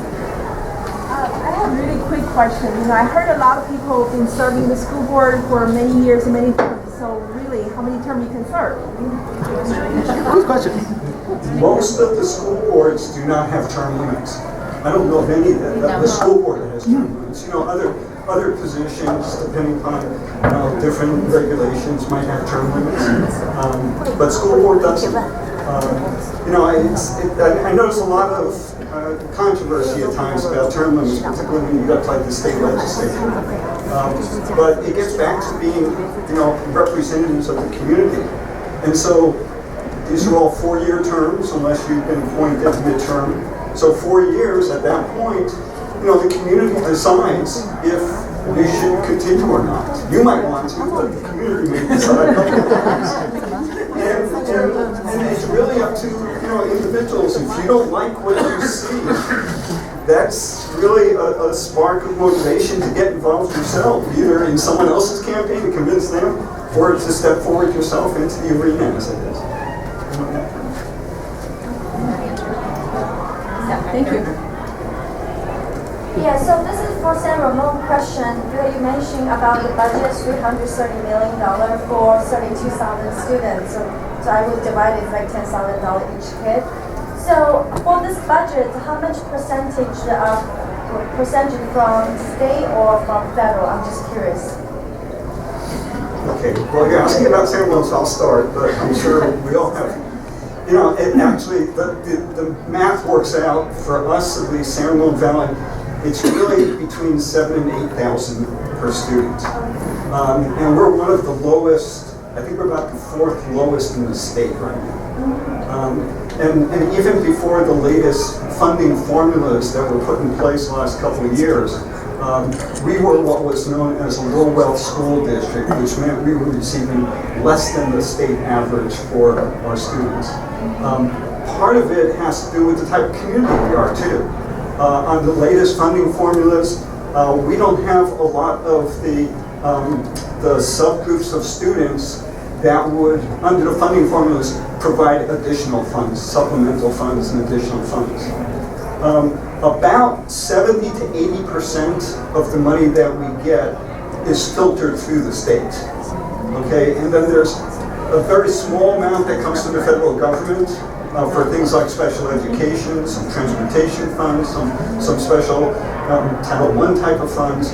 Speaker 12: I have a really quick question. I heard a lot of people have been serving the school board for many years and many terms. So really, how many terms you can serve?
Speaker 1: Good question.
Speaker 4: Most of the school boards do not have term limits. I don't know of any that the school board that has term limits. Other positions, depending upon different regulations, might have term limits, but school board doesn't. I notice a lot of controversy at times about term limits, particularly when you got like the state legislature. But it gets back to being, representatives of the community, and so these are all 4-year terms, unless you've been appointed midterm. So 4 years. At that point, the community decides if you should continue or not. You might want to, but the community may decide otherwise. And it's really up to individuals. If you don't like what you see, that's really a spark of motivation to get involved yourself, either in someone else's campaign to convince them, or to step forward yourself into the arena as it is.
Speaker 12: Thank you.
Speaker 5: Yeah, so this is for San Ramon question. You mentioned about the budget, $330 million for 32,000 students. So I would divide it like $10,000 each kid. So for this budget, how much percentage from state or from federal? I'm just curious.
Speaker 4: Okay, well, you're asking about San Ramon, so I'll start, but I'm sure we all have. Actually, the math works out for us, at least San Ramon Valley, it's really between 7,000 and 8,000 per student. And we're one of the lowest, I think we're about the 4th lowest in the state right now. And even before the latest funding formulas that were put in place the last couple of years, we were what was known as a low-wealth school district, which meant we were receiving less than the state average for our students. Part of it has to do with the type of community we are, too. On the latest funding formulas, we don't have a lot of the subgroups of students that would, under the funding formulas, provide additional funds, supplemental funds and additional funds. About 70 to 80% of the money that we get is filtered through the state. Okay, and then there's a very small amount that comes from the federal government for things like special education, some transportation funds, some special Title I type of funds,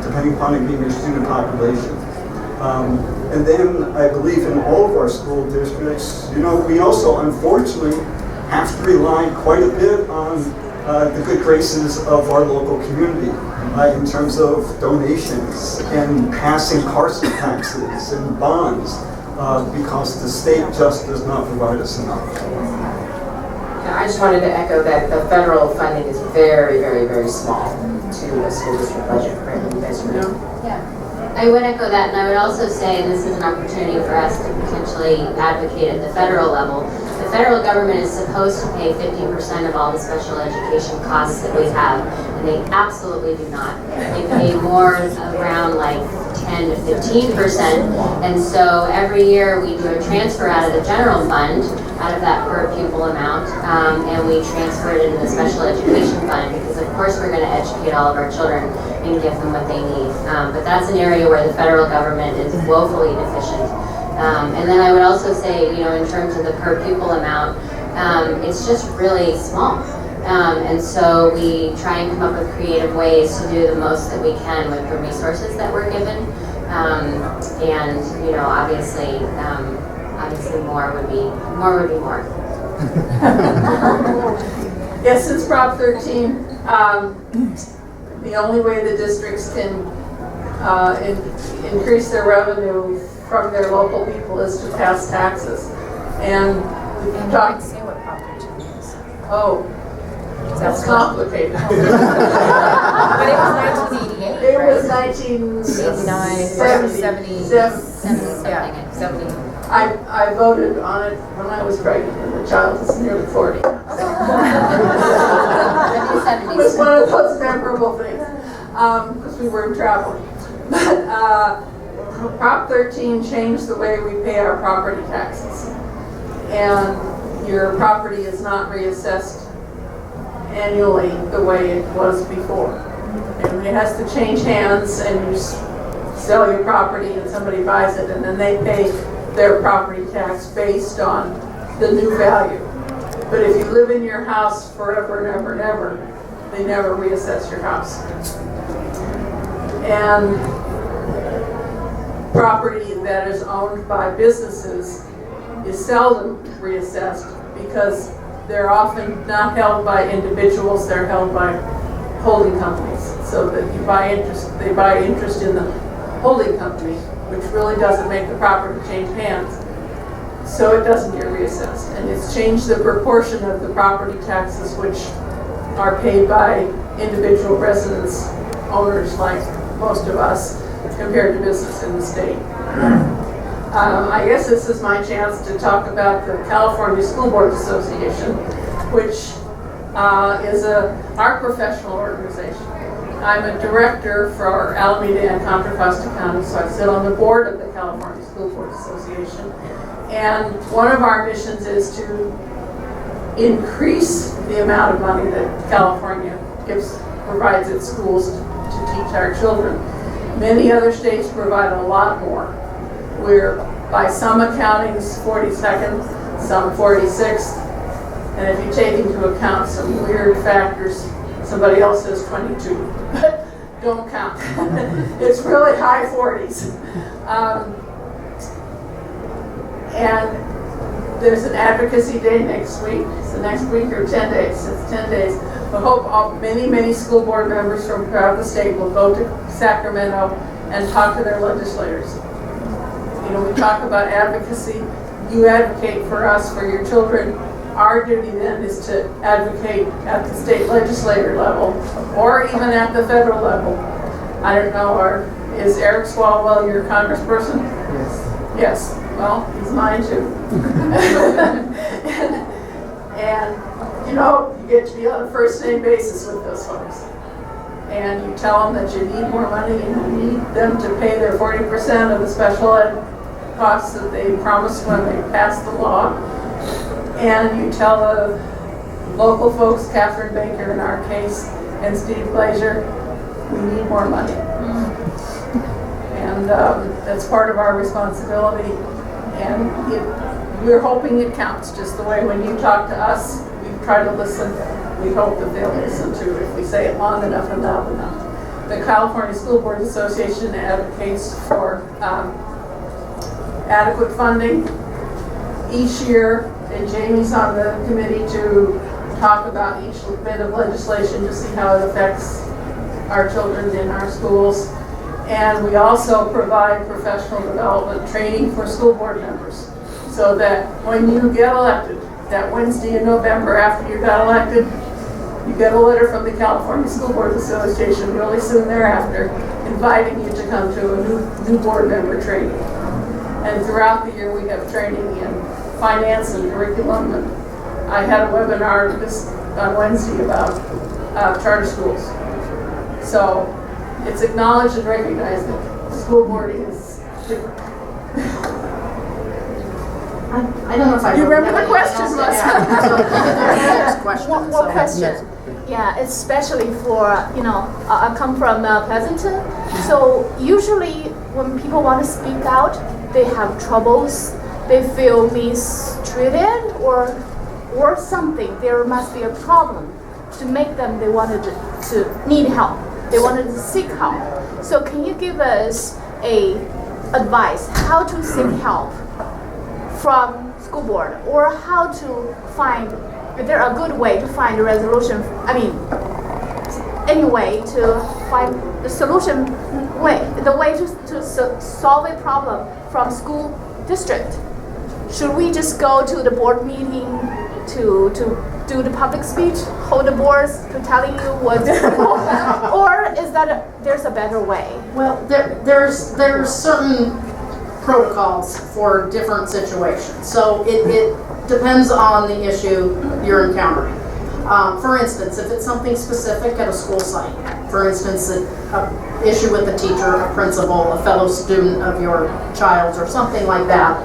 Speaker 4: depending upon it being your student population. And then I believe in all of our school districts, we also unfortunately have to rely quite a bit on the good graces of our local community in terms of donations and passing parcel taxes and bonds because the state just does not provide us enough.
Speaker 2: I just wanted to echo that the federal funding is very, very, very small to a school district budget. Right? You guys know?
Speaker 11: Yeah. I would echo that, and I would also say this is an opportunity for us to potentially advocate at the federal level. The federal government is supposed to pay 50% of all the special education costs that we have, and they absolutely do not. They pay more around like 10 to 15%, and so every year we do a transfer out of the general fund, out of that per pupil amount, and we transfer it into the special education fund because of course we're going to educate all of our children and give them what they need. But that's an area where the federal government is woefully deficient. And then I would also say, in terms of the per pupil amount, it's just really small. And so we try and come up with creative ways to do the most that we can with the resources that we're given. And obviously more would be more.
Speaker 10: Yes, since Prop 13, the only way the districts can increase their revenue from their local people is to pass taxes. And we can talk.
Speaker 3: Say what Prop 13 is.
Speaker 10: Oh, that's complicated.
Speaker 3: But it was 1988,
Speaker 10: It was
Speaker 3: right? 70.
Speaker 10: I voted on it when I was pregnant, and the child is nearly 40. It was one of those memorable things, because we were traveling. But Prop 13 changed the way we pay our property taxes. And your property is not reassessed annually the way it was before. And it has to change hands, and you sell your property and somebody buys it, and then they pay their property tax based on the new value. But if you live in your house forever and ever and ever, they never reassess your house. And property that is owned by businesses is seldom reassessed because they're often not held by individuals, they're held by holding companies. So that they buy interest in the holding company, which really doesn't make the property change hands. So it doesn't get reassessed. And it's changed the proportion of the property taxes which are paid by individual residents, owners like most of us, compared to business in the state. I guess this is my chance to talk about the California School Board Association, which is our professional organization. I'm a director for Alameda and Contra Costa County, so I sit on the board of the California School Board Association. And one of our missions is to increase the amount of money that California provides its schools to teach our children. Many other states provide a lot more. We're, by some accountings, 42nd, some 46th, and if you take into account some weird factors, somebody else says 22, but don't count. It's really high 40s. And there's an advocacy day next week. It's the next week or 10 days. It's 10 days. I hope many school board members from throughout the state will go to Sacramento and talk to their legislators. You know, we talk about advocacy. You advocate for us, for your children. Our duty then is to advocate at the state legislator level, or even at the federal level. I don't know, is Eric Swalwell your congressperson?
Speaker 1: Yes.
Speaker 10: Yes, well, he's mine too. and you know, you get to be on a first name basis with those folks. And you tell them that you need more money and you need them to pay their 40% of the special ed costs that they promised when they passed the law. And you tell the local folks, Catherine Baker in our case, and Steve Glazier, we need more money. And that's part of our responsibility. And we're hoping it counts, just the way when you talk to us, we try to listen. We hope that they'll listen too if we say it long enough and loud enough. The California School Board Association advocates for adequate funding each year, and Jamie's on the committee to talk about each bit of legislation to see how it affects our children in our schools. And we also provide professional development training for school board members, so that when you get elected, that Wednesday in November after you got elected, you get a letter from the California School Board Association really soon thereafter, inviting you to come to a new board member training. And throughout the year we have training in finance and curriculum. And I had a webinar on Wednesday about charter schools. So it's acknowledged and recognized that school boarding is different.
Speaker 2: I don't know if I
Speaker 10: You remember the question,
Speaker 13: One question. Yeah, especially for, I come from Pleasanton. So usually when people want to speak out, they have troubles, they feel mistreated or something. There must be a problem to make them, they wanted to need help. They wanted to seek help. So can you give us advice how to seek help from school board, or how to find, is there a good way to find a resolution, I mean, any way to find the solution way, the way to solve a problem from school district? Should we just go to the board meeting to do the public speech, hold the boards to telling you what, or is that there's a better way?
Speaker 2: Well, there's certain protocols for different situations. So it depends on the issue you're encountering. For instance, if it's something specific at a school site, for instance, an issue with a teacher, a principal, a fellow student of your child's, or something like that,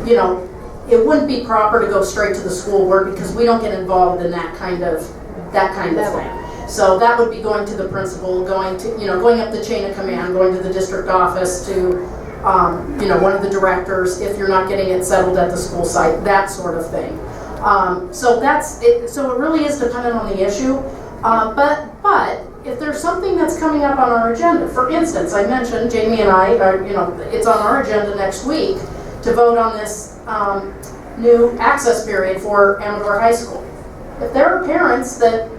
Speaker 2: you know, it wouldn't be proper to go straight to the school board because we don't get involved in that kind of thing. So that would be going to the principal, going up the chain of command, going to the district office, to one of the directors if you're not getting it settled at the school site, that sort of thing. So that's it. So it really is dependent on the issue. But if there's something that's coming up on our agenda, for instance, I mentioned Jamie and I are, it's on our agenda next week to vote on this new access period for Amador High School. If there are parents that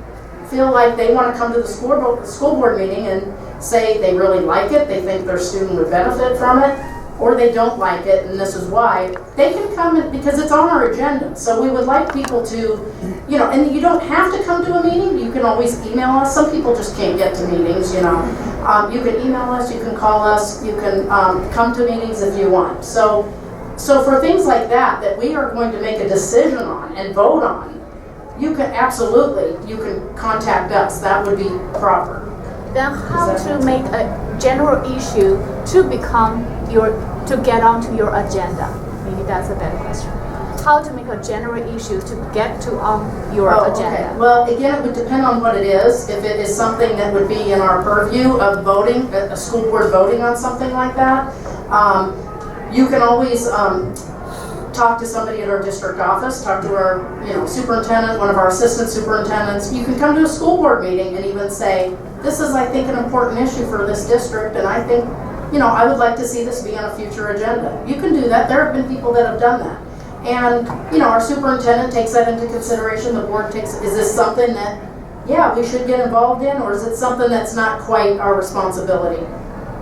Speaker 2: feel like they want to come to the school board meeting and say they really like it, they think their student would benefit from it, or they don't like it and this is why, they can come because it's on our agenda. So we would like people to, and you don't have to come to a meeting, you can always email us. Some people just can't get to meetings, you can email us, you can call us, you can come to meetings if you want. So for things like that we are going to make a decision on and vote on, you can contact us. That would be proper.
Speaker 13: Then how to make a general issue to get onto your agenda? Maybe that's a better question. How to make a general issue to get on your agenda?
Speaker 2: Okay. Well, again, it would depend on what it is. If it is something that would be in our purview of voting, a school board voting on something like that, you can always talk to somebody at our district office, talk to our superintendent, one of our assistant superintendents. You can come to a school board meeting and even say, this is, I think, an important issue for this district, and I think, I would like to see this be on a future agenda. You can do that. There have been people that have done that. And, our superintendent takes that into consideration. The board is this something that, we should get involved in, or is it something that's not quite our responsibility?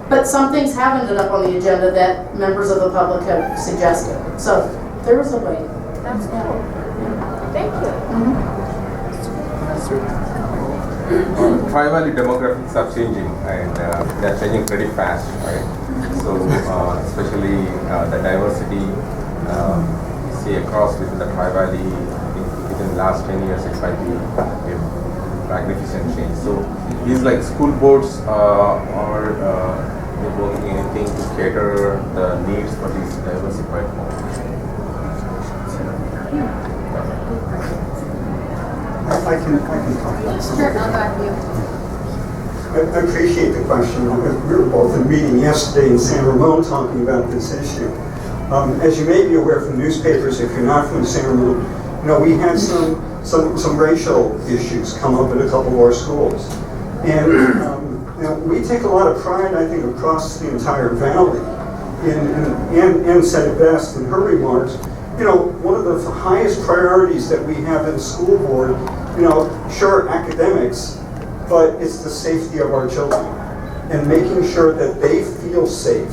Speaker 2: But some things have ended up on the agenda that members of the public have suggested. So there is a way.
Speaker 13: That's cool. Thank you.
Speaker 14: Tribal demographics are changing, and they're changing pretty fast, right? So especially the diversity see across within the Tri Valley within the last 10 years, it's like a magnificent change. So these like school boards are working anything to cater the needs for these diversified homes.
Speaker 4: I can talk about this.
Speaker 11: Sure, I'll go after you.
Speaker 4: I appreciate the question. We were both in a meeting yesterday in San Ramon talking about this issue. As you may be aware from newspapers, if you're not from San Ramon, we had some racial issues come up at a couple of our schools. And we take a lot of pride, I think, across the entire valley. Ann said it best in her remarks. One of the highest priorities that we have in the school board, sure, academics, but it's the safety of our children and making sure that they feel safe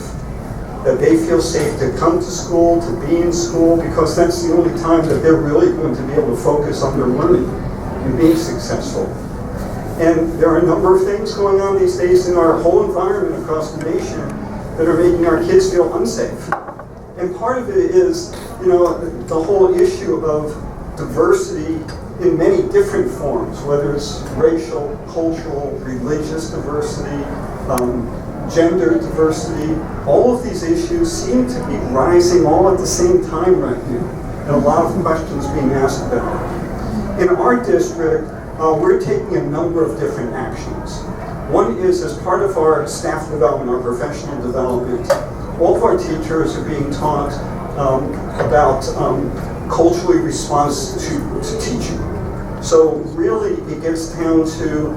Speaker 4: to come to school, to be in school, because that's the only time that they're really going to be able to focus on their learning and being successful. And there are a number of things going on these days in our whole environment across the nation that are making our kids feel unsafe. And part of it is, the whole issue of diversity in many different forms, whether it's racial, cultural, religious diversity, gender diversity. All of these issues seem to be rising all at the same time right now, and a lot of questions being asked about it. In our district, we're taking a number of different actions. One is, as part of our staff development, our professional development, all of our teachers are being taught about culturally response to teaching. So really it gets down to,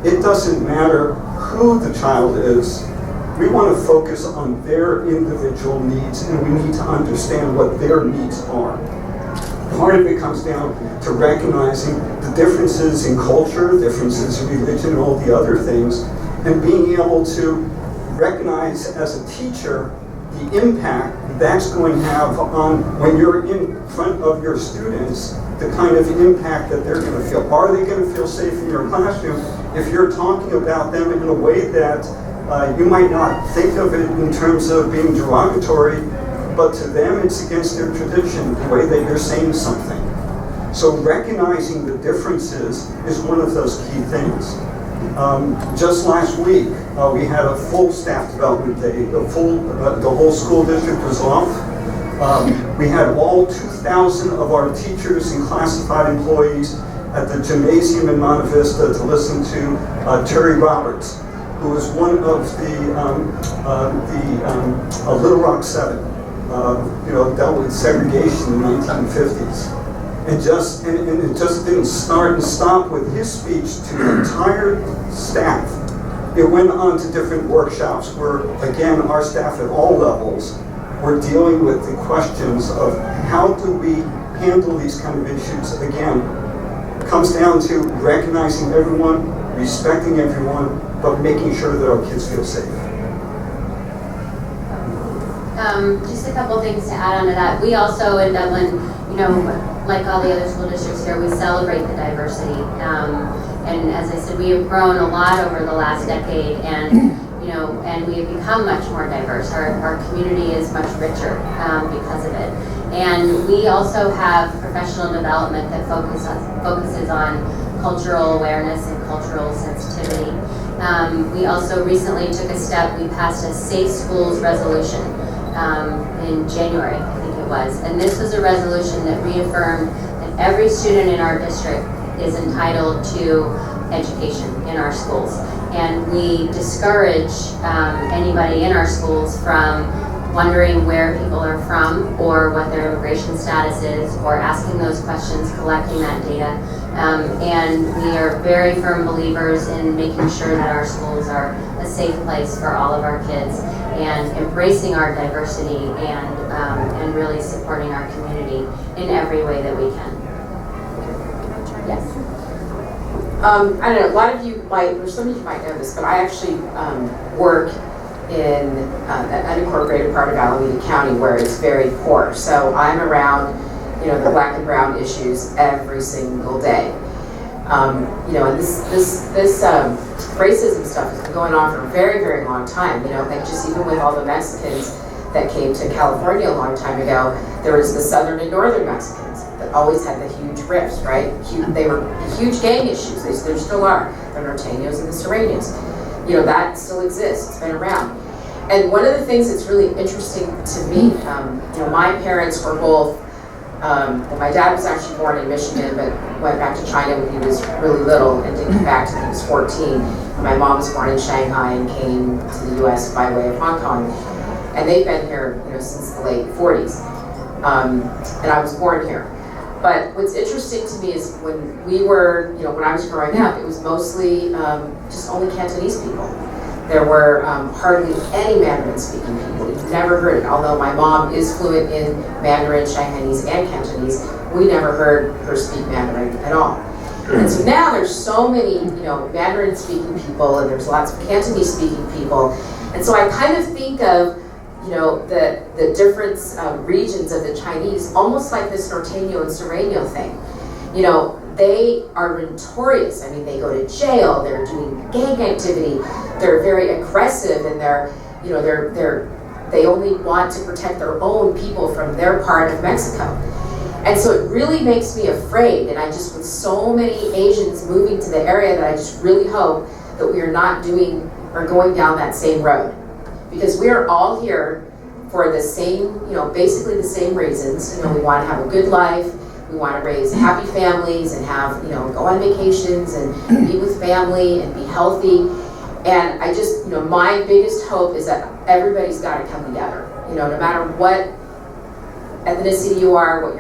Speaker 4: it doesn't matter who the child is, we want to focus on their individual needs, and we need to understand what their needs are. part of it comes down to recognizing the differences in culture, differences in religion, and all the other things, and being able to recognize as a teacher the impact that's going to have on, when you're in front of your students, the kind of impact that they're going to feel. Are they going to feel safe in your classroom if you're talking about them in a way that you might not think of it in terms of being derogatory, but to them it's against their tradition, the way that you're saying something. So recognizing the differences is one of those key things. Just last week, we had a full staff development day. The whole school district was off. We had all 2,000 of our teachers and classified employees at the gymnasium in Monte Vista to listen to Terry Roberts, who was one of the Little Rock 7, dealt with segregation in the 1950s. And it just didn't start and stop with his speech to the entire staff. It went on to different workshops where, again, our staff at all levels were dealing with the questions of how do we handle these kind of issues. Again, it comes down to recognizing everyone, respecting everyone, but making sure that our kids feel safe.
Speaker 11: Just a couple things to add on to that. We also in Dublin, like all the other school districts here, we celebrate the diversity. And as I said, we have grown a lot over the last decade, and and we have become much more diverse. Our community is much richer because of it. And we also have professional development that focuses on cultural awareness and cultural sensitivity. We also recently took a step. We passed a Safe Schools resolution in January, I think it was. And this was a resolution that reaffirmed that every student in our district is entitled to education in our schools. And we discourage anybody in our schools from wondering where people are from or what their immigration status is, or asking those questions, collecting that data. And we are very firm believers in making sure that our schools are a safe place for all of our kids, and embracing our diversity and really supporting our community in every way that we can. Yes.
Speaker 15: I don't know, a lot of you might, or some of you might know this, but I actually work in an unincorporated part of Alameda County where it's very poor. So I'm around, the black and brown issues every single day. And this racism stuff has been going on for a very, very long time. Like just even with all the Mexicans that came to California a long time ago, there was the Southern and Northern Mexicans that always had the huge rifts, right? They were huge gang issues. There still are. The Norteños and the Sureños. That still exists. It's been around. And one of the things that's really interesting to me, my parents were both, my dad was actually born in Michigan, but went back to China when he was really little and didn't come back until he was 14. My mom was born in Shanghai and came to the U.S. by way of Hong Kong. And they've been here, since the late 40s. And I was born here. But what's interesting to me is when we were, when I was growing up, it was mostly just only Cantonese people. There were hardly any Mandarin-speaking people. You've never heard it. Although my mom is fluent in Mandarin, Shanghainese, and Cantonese, we never heard her speak Mandarin at all. And so now there's so many, Mandarin-speaking people, and there's lots of Cantonese-speaking people. And so I kind of think of, the different regions of the Chinese, almost like this Norteño and Sureño thing. They are notorious. I mean, they go to jail, they're doing gang activity, they're very aggressive, and they only want to protect their own people from their part of Mexico. And so it really makes me afraid, and I just, with so many Asians moving to the area, that I just really hope that we are not doing or going down that same road. Because we are all here for the same, basically the same reasons. We want to have a good life, we want to raise happy families and have, go on vacations and be with family and be healthy. And I just, my biggest hope is that everybody's got to come together. No matter what ethnicity you are, what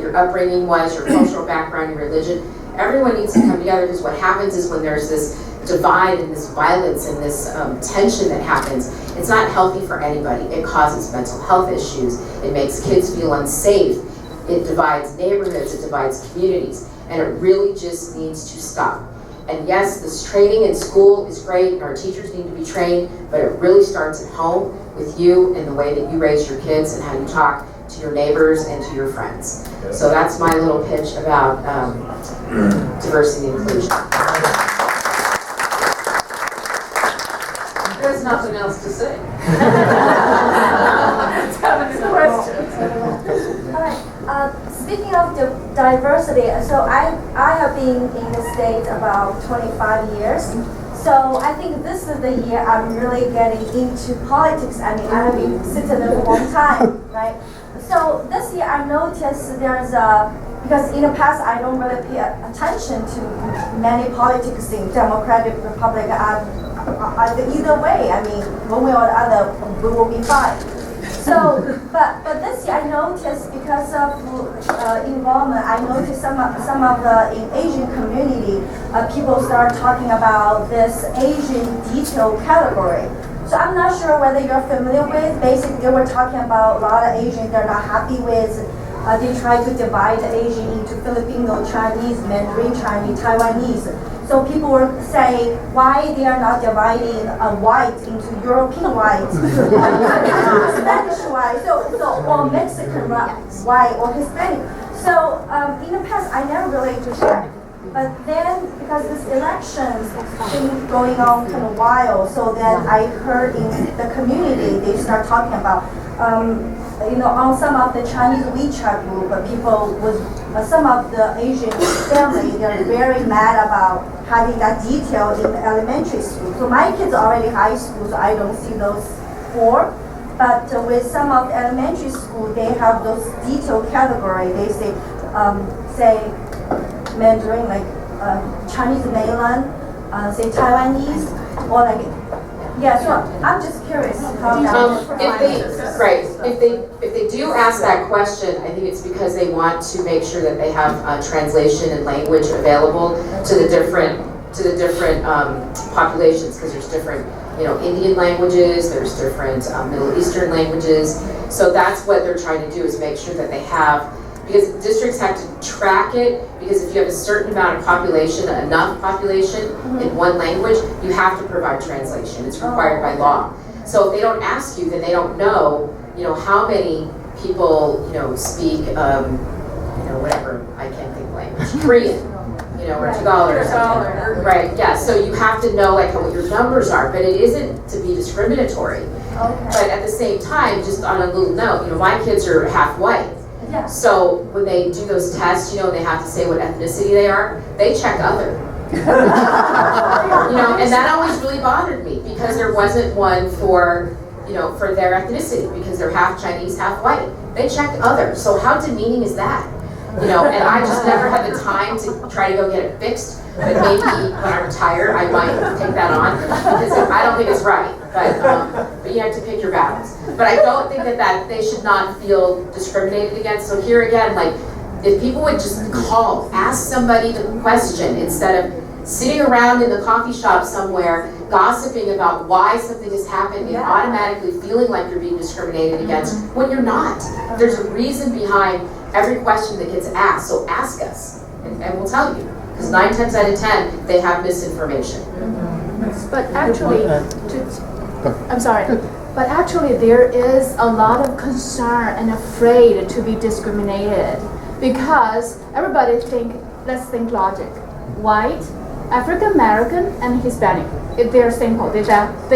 Speaker 15: your upbringing was, your cultural background, your religion, everyone needs to come together, because what happens is when there's this divide and this violence and this tension that happens, it's not healthy for anybody. It causes mental health issues. It makes kids feel unsafe. It divides neighborhoods, it divides communities, and it really just needs to stop. And yes, this training in school is great, and our teachers need to be trained, but it really starts at home with you and the way that you raise your kids and how you talk to your neighbors and to your friends. So that's my little pitch about diversity and inclusion.
Speaker 10: There's nothing else to say. Let's have any questions.
Speaker 5: All right. Speaking of the diversity, so I have been in the States about 25 years. So I think this is the year I'm really getting into politics. I mean, I have been citizen for a long time, right? So this year I noticed there's because in the past I don't really pay attention to many politics in Democratic, Republican, either way. I mean, one way or the other, we will be fine. So, but this year I noticed because of involvement, I noticed some of the in Asian community, people start talking about this Asian detail category. So I'm not sure whether you're familiar with. Basically, they were talking about a lot of Asians they're not happy with. They try to divide the Asian into Filipino, Chinese, Mandarin Chinese, Taiwanese. So people were saying why they are not dividing white into European white, Spanish white, or Mexican white or Hispanic. So in the past, I never really checked. But then, because this elections been going on kind of wild, so then I heard in the community they start talking about, on some of the Chinese WeChat group, people with some of the Asian family, they're very mad about having that detail in the elementary school. So my kids are already high school, so I don't see those four. But with some of the elementary school, they have those detail category. They say Mandarin, like Chinese mainland, say Taiwanese, or like, yeah. So I'm just curious how
Speaker 15: if they do ask that question, I think it's because they want to make sure that they have translation and language available to the different populations, because there's different Indian languages, there's different Middle Eastern languages. So that's what they're trying to do, is make sure that they have. Because districts have to track it, because if you have a certain amount of population, enough population in one language, you have to provide translation. It's required by law. So if they don't ask you, then they don't know, how many people, speak, whatever, I can't think of language, Korean, or Tagalog or something. Right, yeah, so you have to know what your numbers are, but it isn't to be discriminatory.
Speaker 5: Okay.
Speaker 15: But at the same time, just on a little note, my kids are half white.
Speaker 5: Yeah.
Speaker 15: So when they do those tests, they have to say what ethnicity they are, they check other. And that always really bothered me, because there wasn't one for their ethnicity, because they're half Chinese, half white. They checked other. So how demeaning is that? And I just never had the time to try to go get it fixed. But maybe when I retire, I might take that on, because I don't think it's right. But you have to pick your battles. But I don't think that they should not feel discriminated against. So here again, if people would just ask somebody the question instead of sitting around in the coffee shop somewhere gossiping about why something has happened and automatically feeling like you're being discriminated against when you're not. There's a reason behind every question that gets asked. So ask us, and we'll tell you. Because 9 times out of 10, they have misinformation.
Speaker 13: But actually, I'm sorry. But actually, there is a lot of concern and afraid to be discriminated, because everybody let's think logic. White, African American, and Hispanic. They're simple. They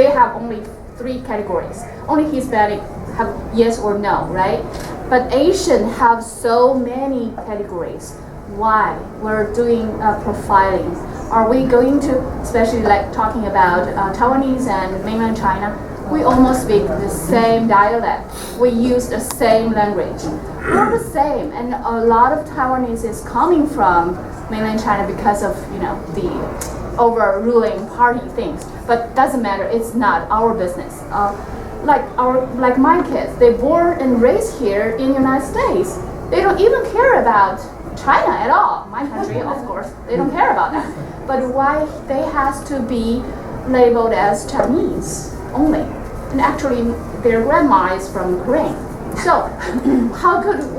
Speaker 13: have only 3 categories. Only Hispanic have yes or no, right? But Asian have so many categories. Why? We're doing profiling. Are we going to, especially talking about Taiwanese and mainland China, we almost speak the same dialect. We use the same language. We're the same, and a lot of Taiwanese is coming from mainland China because of the overruling party things. But doesn't matter. It's not our business. Like my kids, they born and raised here in the United States. They don't even care about China at all. My country, of course, they don't care about that. But why they has to be labeled as Chinese only? And actually, their grandma is from Ukraine. So,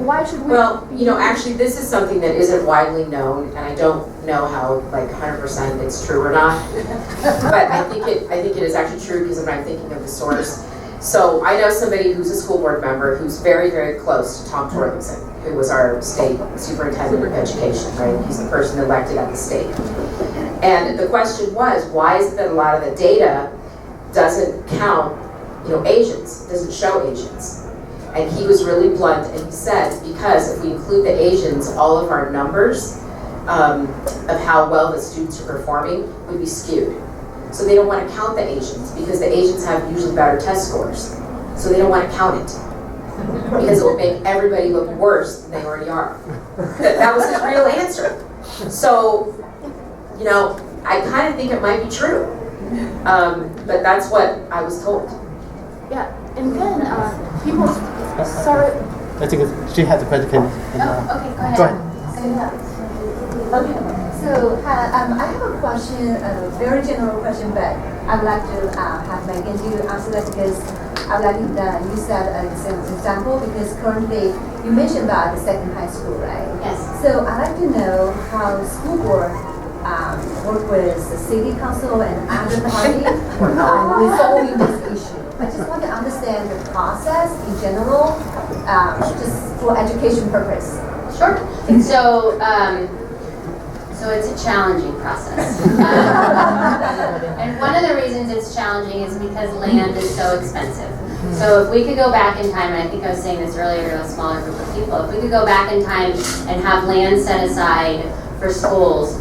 Speaker 13: why should we?
Speaker 15: Well, you know, actually, this is something that isn't widely known, and I don't know how, like, 100% it's true or not. But I think it is actually true because when I'm thinking of the source. So I know somebody who's a school board member who's very, very close to Tom Torbenson, who was our state superintendent of education, right? He's the person elected at the state. And the question was, why is it that a lot of the data doesn't count, you know, Asians, doesn't show Asians? And he was really blunt, and he said, because if we include the Asians, all of our numbers of how well the students are performing would be skewed. So they don't want to count the Asians, because the Asians have usually better test scores. So they don't want to count it, because it will make everybody look worse than they already are. That was his real answer. So, you know, I kind of think it might be true. But that's what I was told.
Speaker 13: Yeah, and then people, sorry.
Speaker 16: I think she has a question.
Speaker 11: Okay, go ahead.
Speaker 16: Go ahead.
Speaker 17: Okay, so I have a question, a very general question, but I'd like to have Megan to answer that because I'd like to use that as an example because currently you mentioned about the second high school, right?
Speaker 11: Yes.
Speaker 17: So I'd like to know how school board work with the city council and other party resolving this issue. I just want to understand the process in general, just for education purpose.
Speaker 11: Sure. So it's a challenging process. And one of the reasons it's challenging is because land is so expensive. So if we could go back in time, and I think I was saying this earlier to a smaller group of people, if we could go back in time and have land set aside for schools,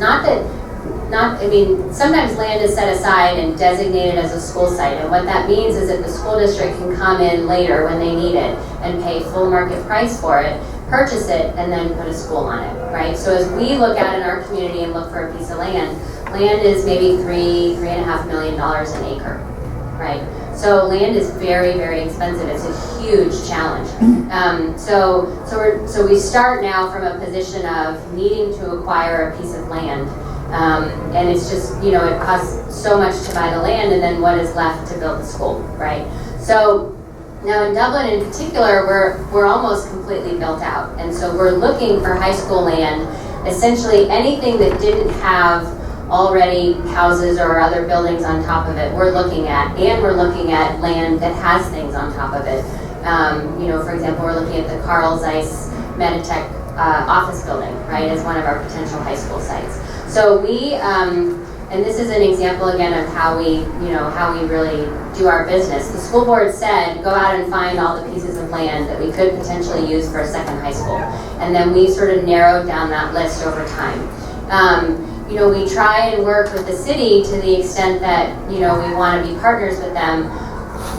Speaker 11: sometimes land is set aside and designated as a school site, and what that means is that the school district can come in later when they need it and pay full market price for it, purchase it, and then put a school on it, right? So as we look out in our community and look for a piece of land, land is maybe $3.5 million an acre, right? So land is very, very expensive. It's a huge challenge. So we start now from a position of needing to acquire a piece of land. And it's just, you know, it costs so much to buy the land, and then what is left to build the school, right? So now in Dublin in particular, we're almost completely built out. And so we're looking for high school land, essentially anything that didn't have already houses or other buildings on top of it, we're looking at. And we're looking at land that has things on top of it. You know, for example, we're looking at the Carl Zeiss Meditech office building, right, as one of our potential high school sites. So we, and this is an example again of how we really do our business. The school board said, go out and find all the pieces of land that we could potentially use for a second high school. And then we sort of narrowed down that list over time. You know, we try and work with the city to the extent that, you know, we want to be partners with them.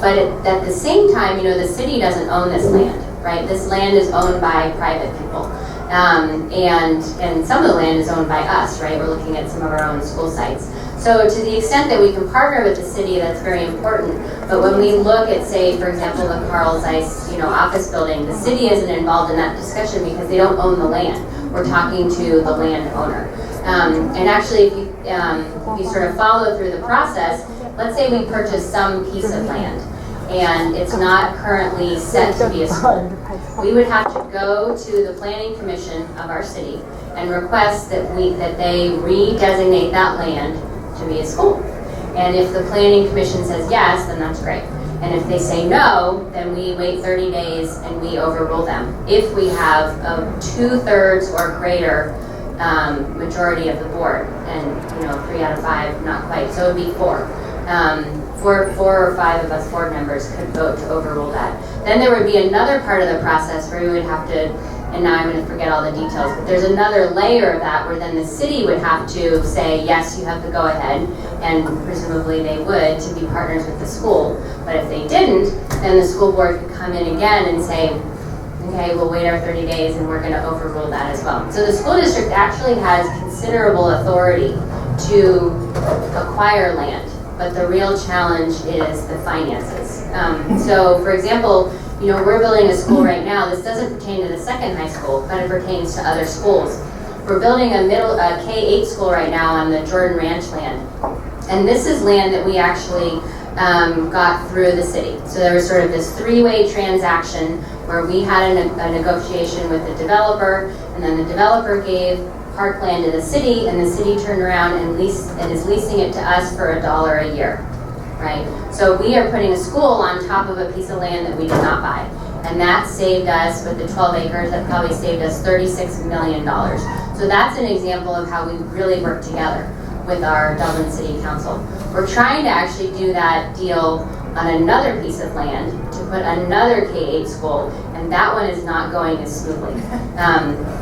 Speaker 11: But at the same time, you know, the city doesn't own this land, right? This land is owned by private people. And some of the land is owned by us, right? We're looking at some of our own school sites. So to the extent that we can partner with the city, that's very important. But when we look at, say, for example, the Carl Zeiss, you know, office building, the city isn't involved in that discussion because they don't own the land. We're talking to the landowner. And actually, if you sort of follow through the process, let's say we purchase some piece of land and it's not currently set to be a school. We would have to go to the planning commission of our city and request that they redesignate that land to be a school. And if the planning commission says yes, then that's great. And if they say no, then we wait 30 days and we overrule them. If we have a 2/3 or greater majority of the board, and you know, 3 out of 5, not quite, so it would be 4. 4 or 5 of us board members could vote to overrule that. Then there would be another part of the process where we would have to, and now I'm going to forget all the details, but there's another layer of that where then the city would have to say, yes, you have to go ahead, and presumably they would, to be partners with the school. But if they didn't, then the school board could come in again and say, okay, we'll wait our 30 days and we're going to overrule that as well. So the school district actually has considerable authority to acquire land, but the real challenge is the finances. So for example, you know, we're building a school right now. This doesn't pertain to the second high school, but it pertains to other schools. We're building a K-8 school right now on the Jordan Ranch land. And this is land that we actually got through the city. So there was sort of this three-way transaction where we had a negotiation with the developer, and then the developer gave parkland to the city, and the city turned around and is leasing it to us for $1 a year, right? So we are putting a school on top of a piece of land that we did not buy. And that saved us, with the 12 acres, that probably saved us $36 million. So that's an example of how we really work together with our Dublin City Council. We're trying to actually do that deal on another piece of land to put another K-8 school, and that one is not going as smoothly.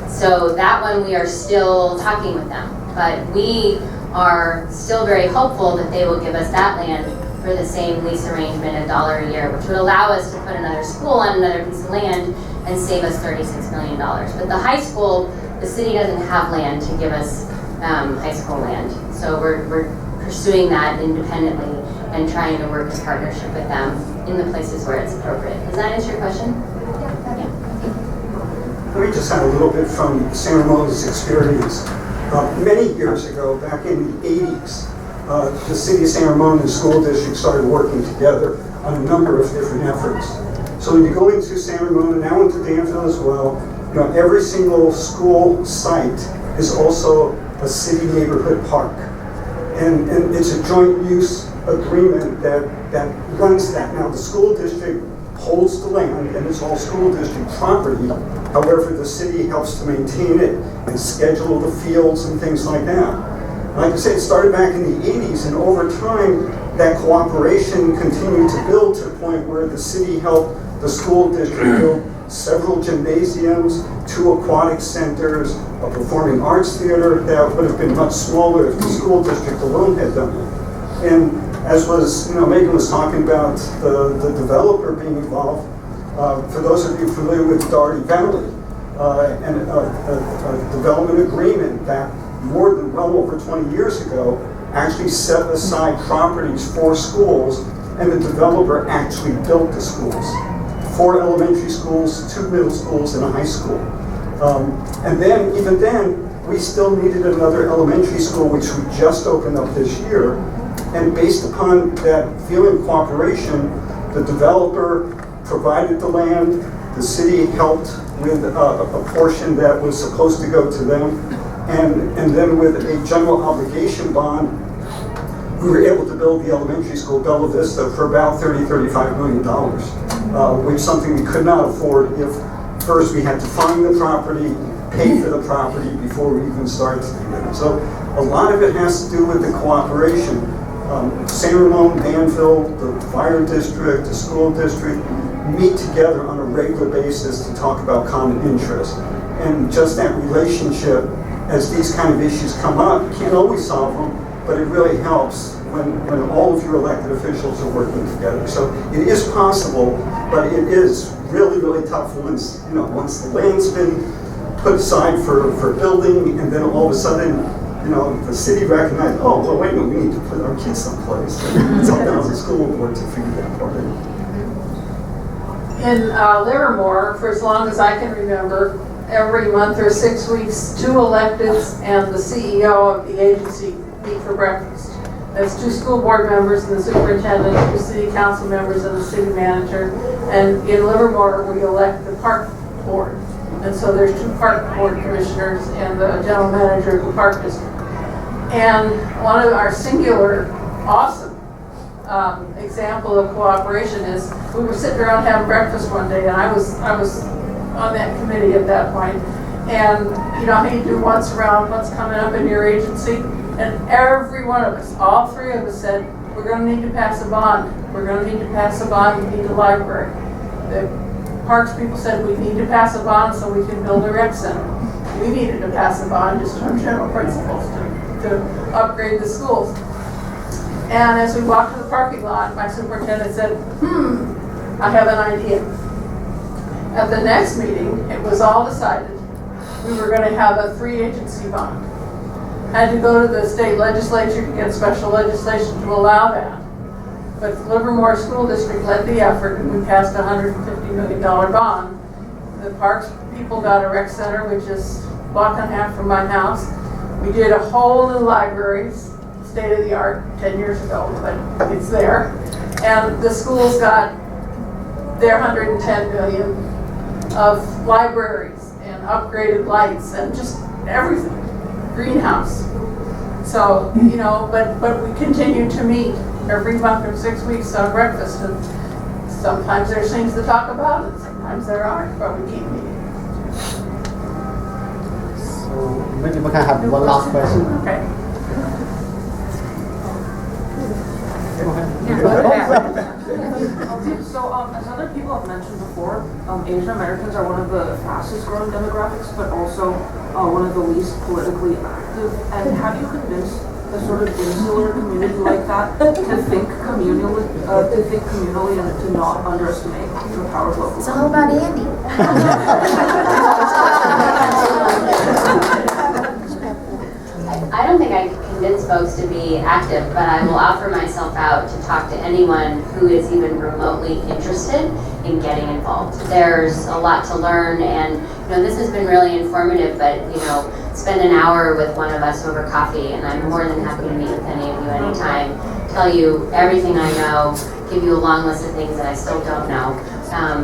Speaker 11: So that one we are still talking with them, but we are still very hopeful that they will give us that land for the same lease arrangement, $1 a year, which would allow us to put another school on another piece of land and save us $36 million. But the high school, the city doesn't have land to give us high school land. So we're pursuing that independently and trying to work in partnership with them in the places where it's appropriate. Does that answer your question? Yeah.
Speaker 4: Let me just add a little bit from San Ramon's experience. Many years ago, back in the 80s, the City of San Ramon and the school district started working together on a number of different efforts. So when you go into San Ramon and now into Danville as well, every single school site is also a city neighborhood park. And it's a joint use agreement that runs that. Now the school district holds the land and it's all school district property. However, the city helps to maintain it and schedule the fields and things like that. Like I said, it started back in the 80s, and over time, that cooperation continued to build to the point where the city helped the school district build several gymnasiums, 2 aquatic centers, a performing arts theater that would have been much smaller if the school district alone had done it. And as was, Megan was talking about the developer being involved, for those of you familiar with Doherty Valley, and a development agreement that well over 20 years ago actually set aside properties for schools, and the developer actually built the schools. 4 elementary schools, 2 middle schools, and a high school. And then, even then, we still needed another elementary school, which we just opened up this year. And based upon that feeling of cooperation, the developer provided the land, the city helped with a portion that was supposed to go to them, and then with a general obligation bond, we were able to build the elementary school, Bella Vista, for about $35 million, which is something we could not afford if first we had to find the property, pay for the property before we even started to do that. So a lot of it has to do with the cooperation. San Ramon, Danville, the fire district, the school district meet together on a regular basis to talk about common interests. And just that relationship, as these kind of issues come up, you can't always solve them, but it really helps when all of your elected officials are working together. So it is possible, but it is really, really tough once the land's been put aside for building, and then all of a sudden, the city recognized, oh, well, wait a minute, we need to put our kids someplace. It's up down to the school board to figure that part out.
Speaker 10: In Livermore, for as long as I can remember, every month or 6 weeks, 2 electeds and the CEO of the agency meet for breakfast. That's 2 school board members and the superintendent, 2 city council members and the city manager. And in Livermore, we elect the park board. And so there's 2 park board commissioners and the general manager of the park district. And one of our singular, awesome example of cooperation is we were sitting around having breakfast one day, and I was on that committee at that point. And you know how you do once around what's coming up in your agency? And every one of us, all 3 of us said, we're going to need to pass a bond. We're going to need to pass a bond. We need a library. The parks people said we need to pass a bond so we can build a rec center. We needed to pass a bond just on general principles to upgrade the schools. And as we walked to the parking lot, my superintendent said, I have an idea. At the next meeting, it was all decided. We were going to have a 3-agency bond. Had to go to the state legislature to get special legislation to allow that. But the Livermore School District led the effort, and we passed a $150 million bond. The parks people got a rec center, which is a block and a half from my house. We did a whole new library, state of the art, 10 years ago, but it's there. And the school's got their 110 million of libraries and upgraded lights and just everything, greenhouse. So, you know, but we continue to meet every month or 6 weeks on breakfast, and sometimes there's things to talk about and sometimes there aren't, but we keep meeting.
Speaker 16: So maybe we can have one last question.
Speaker 10: Okay.
Speaker 18: So, as other people have mentioned before, Asian Americans are one of the fastest growing demographics, but also one of the least politically active. And how do you convince a sort of insular community like that to think communally, and to not underestimate the power of local?
Speaker 3: So how about Andy?
Speaker 11: I don't think I could convince folks to be active, but I will offer myself out to talk to anyone who is even remotely interested in getting involved. There's a lot to learn, and you know, this has been really informative, but you know, spend an hour with one of us over coffee, and I'm more than happy to meet with any of you anytime, tell you everything I know, give you a long list of things that I still don't know,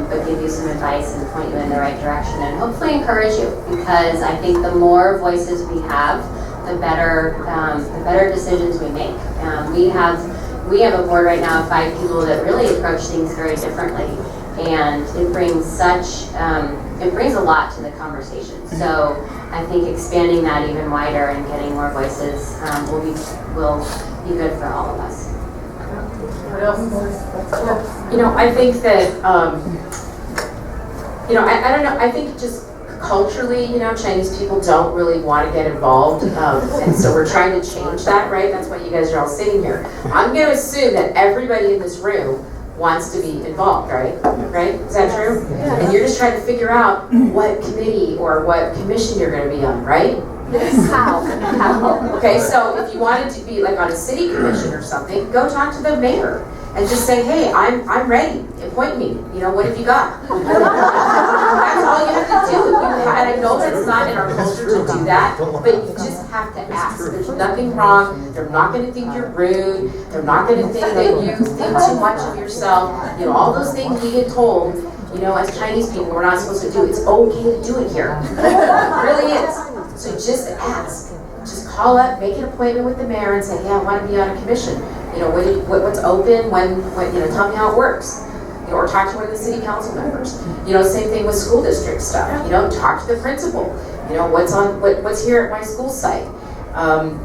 Speaker 11: but give you some advice and point you in the right direction, and hopefully encourage you, because I think the more voices we have, the better decisions we make. We have a board right now of 5 people that really approach things very differently, and it brings a lot to the conversation. So I think expanding that even wider and getting more voices will be good for all of us.
Speaker 15: You know, I think that you know, I don't know. I think just culturally, you know, Chinese people don't really want to get involved, and so we're trying to change that, right? That's why you guys are all sitting here. I'm going to assume that everybody in this room wants to be involved, right? Right? Is that true? Yeah. And you're just trying to figure out what committee or what commission you're going to be on, right?
Speaker 13: Yes. How?
Speaker 15: Okay, so if you wanted to be like on a city commission or something, go talk to the mayor and just say, hey, I'm ready. Appoint me. You know, what have you got? That's all you have to do. And I know that's not in our culture to do that, but you just have to ask. There's nothing wrong. They're not going to think you're rude. They're not going to think that you think too much of yourself. You know, all those things we get told, you know, as Chinese people, we're not supposed to do. It's okay to do it here. It really is. So just ask. Just call up, make an appointment with the mayor and say, yeah, I want to be on a commission. You know, what's open, when, you know, tell me how it works. You know, or talk to one of the city council members. You know, same thing with school district stuff. You know, talk to the principal. You know, what's here at my school site.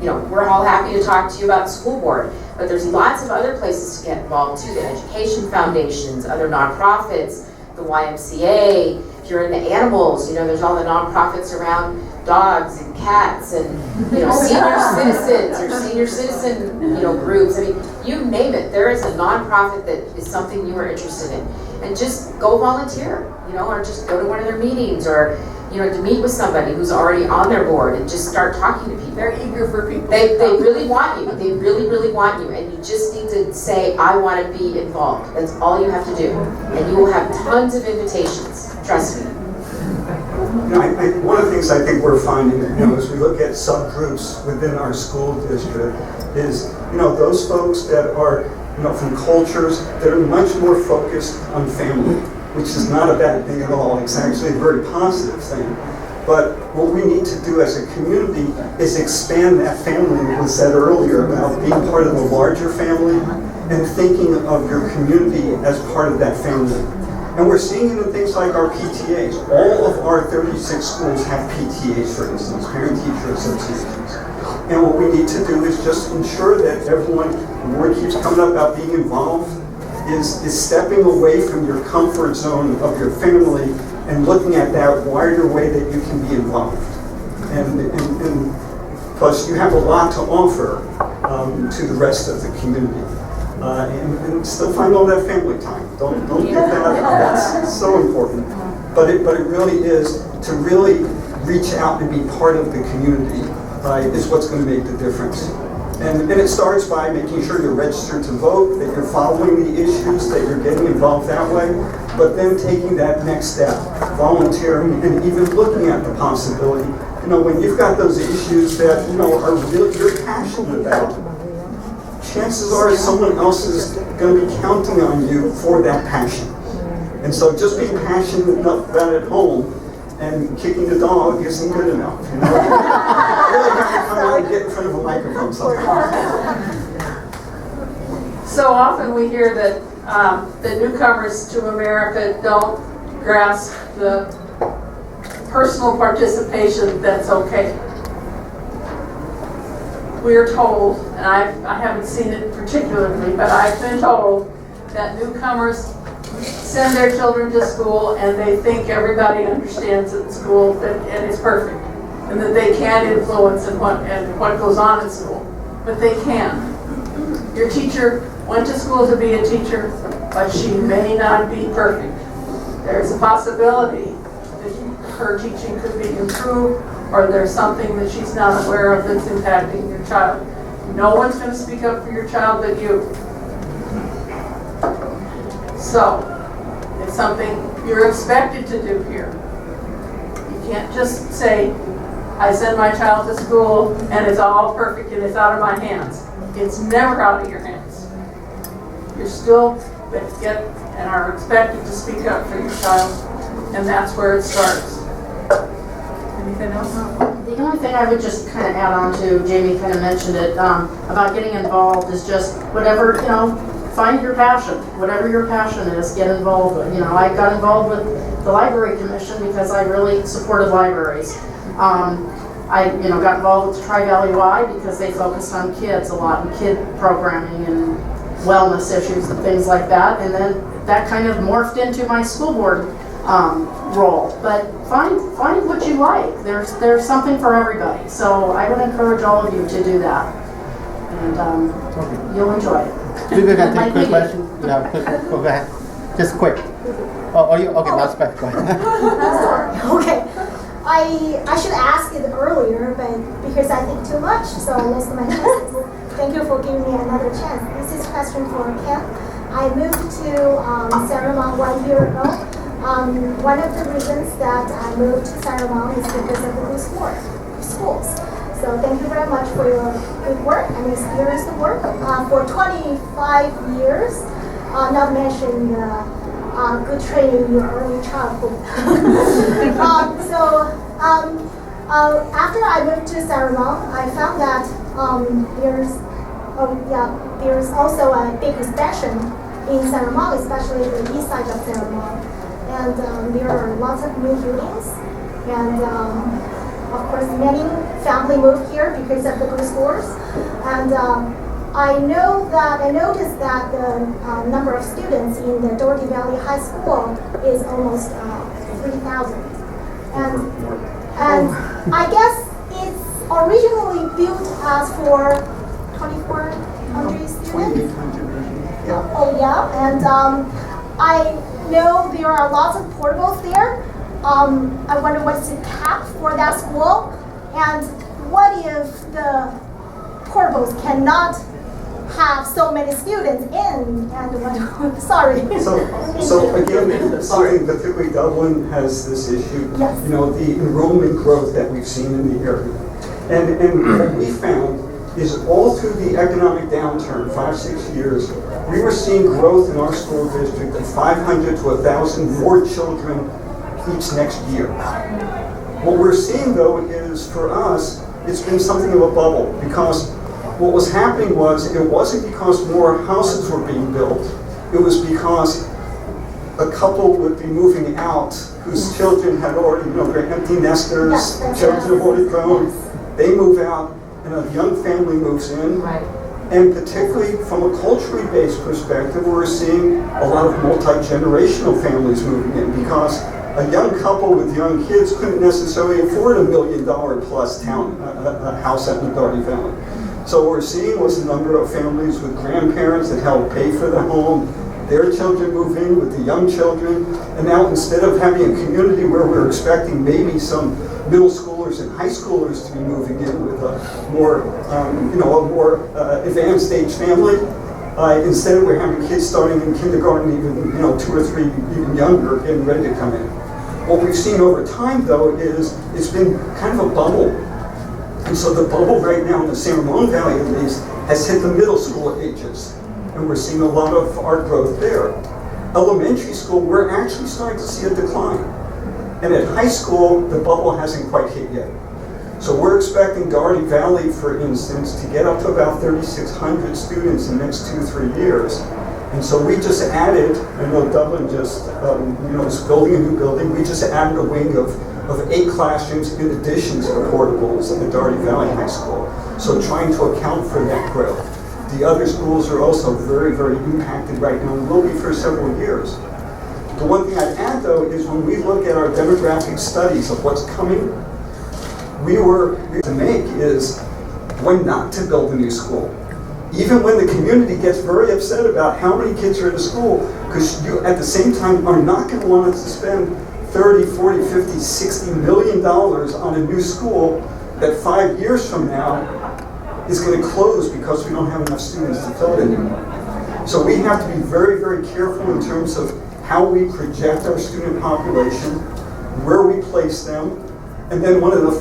Speaker 15: You know, we're all happy to talk to you about the school board, but there's lots of other places to get involved too. The education foundations, other nonprofits, the YMCA. If you're in the animals, you know, there's all the nonprofits around dogs and cats and, you know, senior citizens or senior citizen, you know, groups. I mean, you name it. There is a nonprofit that is something you are interested in. And just go volunteer, you know, or just go to one of their meetings, or, you know, to meet with somebody who's already on their board and just start talking to people.
Speaker 10: They're eager for people.
Speaker 15: They really want you. They really, really want you. And you just need to say, I want to be involved. That's all you have to do. And you will have tons of invitations. Trust me.
Speaker 4: You know, one of the things I think we're finding, you know, as we look at subgroups within our school district is, you know, those folks that are, you know, from cultures that are much more focused on family, which is not a bad thing at all. It's actually a very positive thing. But what we need to do as a community is expand that family that was said earlier about being part of a larger family and thinking of your community as part of that family. And we're seeing it in things like our PTAs. All of our 36 schools have PTAs, for instance, parent-teacher associations. And what we need to do is just ensure that everyone, the word keeps coming up about being involved, is stepping away from your comfort zone of your family and looking at that wider way that you can be involved. And plus, you have a lot to offer to the rest of the community. And still find all that family time. Don't get that. That's so important. But it really is to really reach out and be part of the community is what's going to make the difference. And it starts by making sure you're registered to vote, that you're following the issues, that you're getting involved that way. But then taking that next step, volunteering, and even looking at the possibility. You know, when you've got those issues that, you know, are really you're passionate about, chances are someone else is going to be counting on you for that passion. And so just being passionate enough about it at home and kicking the dog isn't good enough. You know? I really have to come out and get in front of a microphone sometimes.
Speaker 10: So often we hear that the newcomers to America don't grasp the personal participation that's okay. We are told, and I haven't seen it particularly, but I've been told that newcomers send their children to school and they think everybody understands at school and it's perfect, and that they can't influence what goes on in school, but they can. Your teacher went to school to be a teacher, but she may not be perfect. There's a possibility that her teaching could be improved, or there's something that she's not aware of that's impacting your child. No one's going to speak up for your child but you. So, it's something you're expected to do here. You can't just say, I send my child to school and it's all perfect and it's out of my hands. It's never out of your hands. You're still get and are expected to speak up for your child, and that's where it starts. Anything else?
Speaker 2: The only thing I would just kind of add on to, Jamie kind of mentioned it, about getting involved is just whatever, find your passion. Whatever your passion is, get involved with. I got involved with the Library Commission because I really supported libraries. I got involved with Tri-Valley Y because they focused on kids a lot and kid programming and wellness issues and things like that. And then that kind of morphed into my school board role. But find what you like. There's something for everybody. So I would encourage all of you to do that. And you'll enjoy it.
Speaker 16: Maybe we can take a quick question. Yeah, go ahead. Just quick. Oh, are you okay? Last question. Go ahead.
Speaker 19: Sorry. Okay. I should ask it earlier, but because I think too much, so I lost my chances. Thank you for giving me another chance. This is a question for Ken. I moved to Saramon 1 year ago. One of the reasons that I moved to Saramon is because of the good schools. So thank you very much for your good work and experienced work. For 25 years, not mentioning good training in your early childhood. After I moved to Saramon, I found that there's also a big expansion in Saramon, especially the east side of Saramon. And there are lots of new buildings. And of course, many families moved here because of the good schools. And I noticed that the number of students in the Doherty Valley High School is almost 3,000. And I guess it's originally built as for 2,400 students. Oh yeah, and I know there are lots of portables there. I wonder what's the cap for that school, and what if the portables cannot have so many students in, and sorry.
Speaker 4: So again, something particularly Dublin has this issue,
Speaker 19: yes.
Speaker 4: The enrollment growth that we've seen in the area. And what we found is all through the economic downturn, 5-6 years, we were seeing growth in our school district of 500 to 1,000 more children each next year. What we're seeing though is, for us, it's been something of a bubble, because what was happening was, it wasn't because more houses were being built, it was because a couple would be moving out whose children had already, they're empty nesters, children have already grown, they move out, and a young family moves in.
Speaker 3: Right.
Speaker 4: And particularly from a culturally based perspective, we're seeing a lot of multi-generational families moving in, because a young couple with young kids couldn't necessarily afford $1 million plus a house out in the Doherty Valley. So what we're seeing was a number of families with grandparents that helped pay for the home. Their children move in with the young children. And now, instead of having a community where we're expecting maybe some middle schoolers and high schoolers to be moving in with a more, advanced age family, instead we're having kids starting in kindergarten, even 2 or 3, even younger, getting ready to come in. What we've seen over time, though, is it's been kind of a bubble. And so the bubble right now in the San Ramon Valley, at least, has hit the middle school ages, and we're seeing a lot of our growth there. Elementary school, we're actually starting to see a decline. And at high school, the bubble hasn't quite hit yet. So we're expecting Doherty Valley, for instance, to get up to about 3,600 students in the next 2-3 years. And so we just added, I know Dublin just, is building a new building. We just added a wing of 8 classrooms in addition to the portables at the Doherty Valley High School. So trying to account for that growth. The other schools are also very, very impacted right now and will be for several years. The one thing I'd add, though, is when we look at our demographic studies of what's coming, to make is when not to build a new school. Even when the community gets very upset about how many kids are in a school, because you at the same time are not going to want us to spend 30, 40, 50, 60 million dollars on a new school that 5 years from now is going to close because we don't have enough students to fill it anymore. So we have to be very, very careful in terms of how we project our student population, where we place them, and then one of the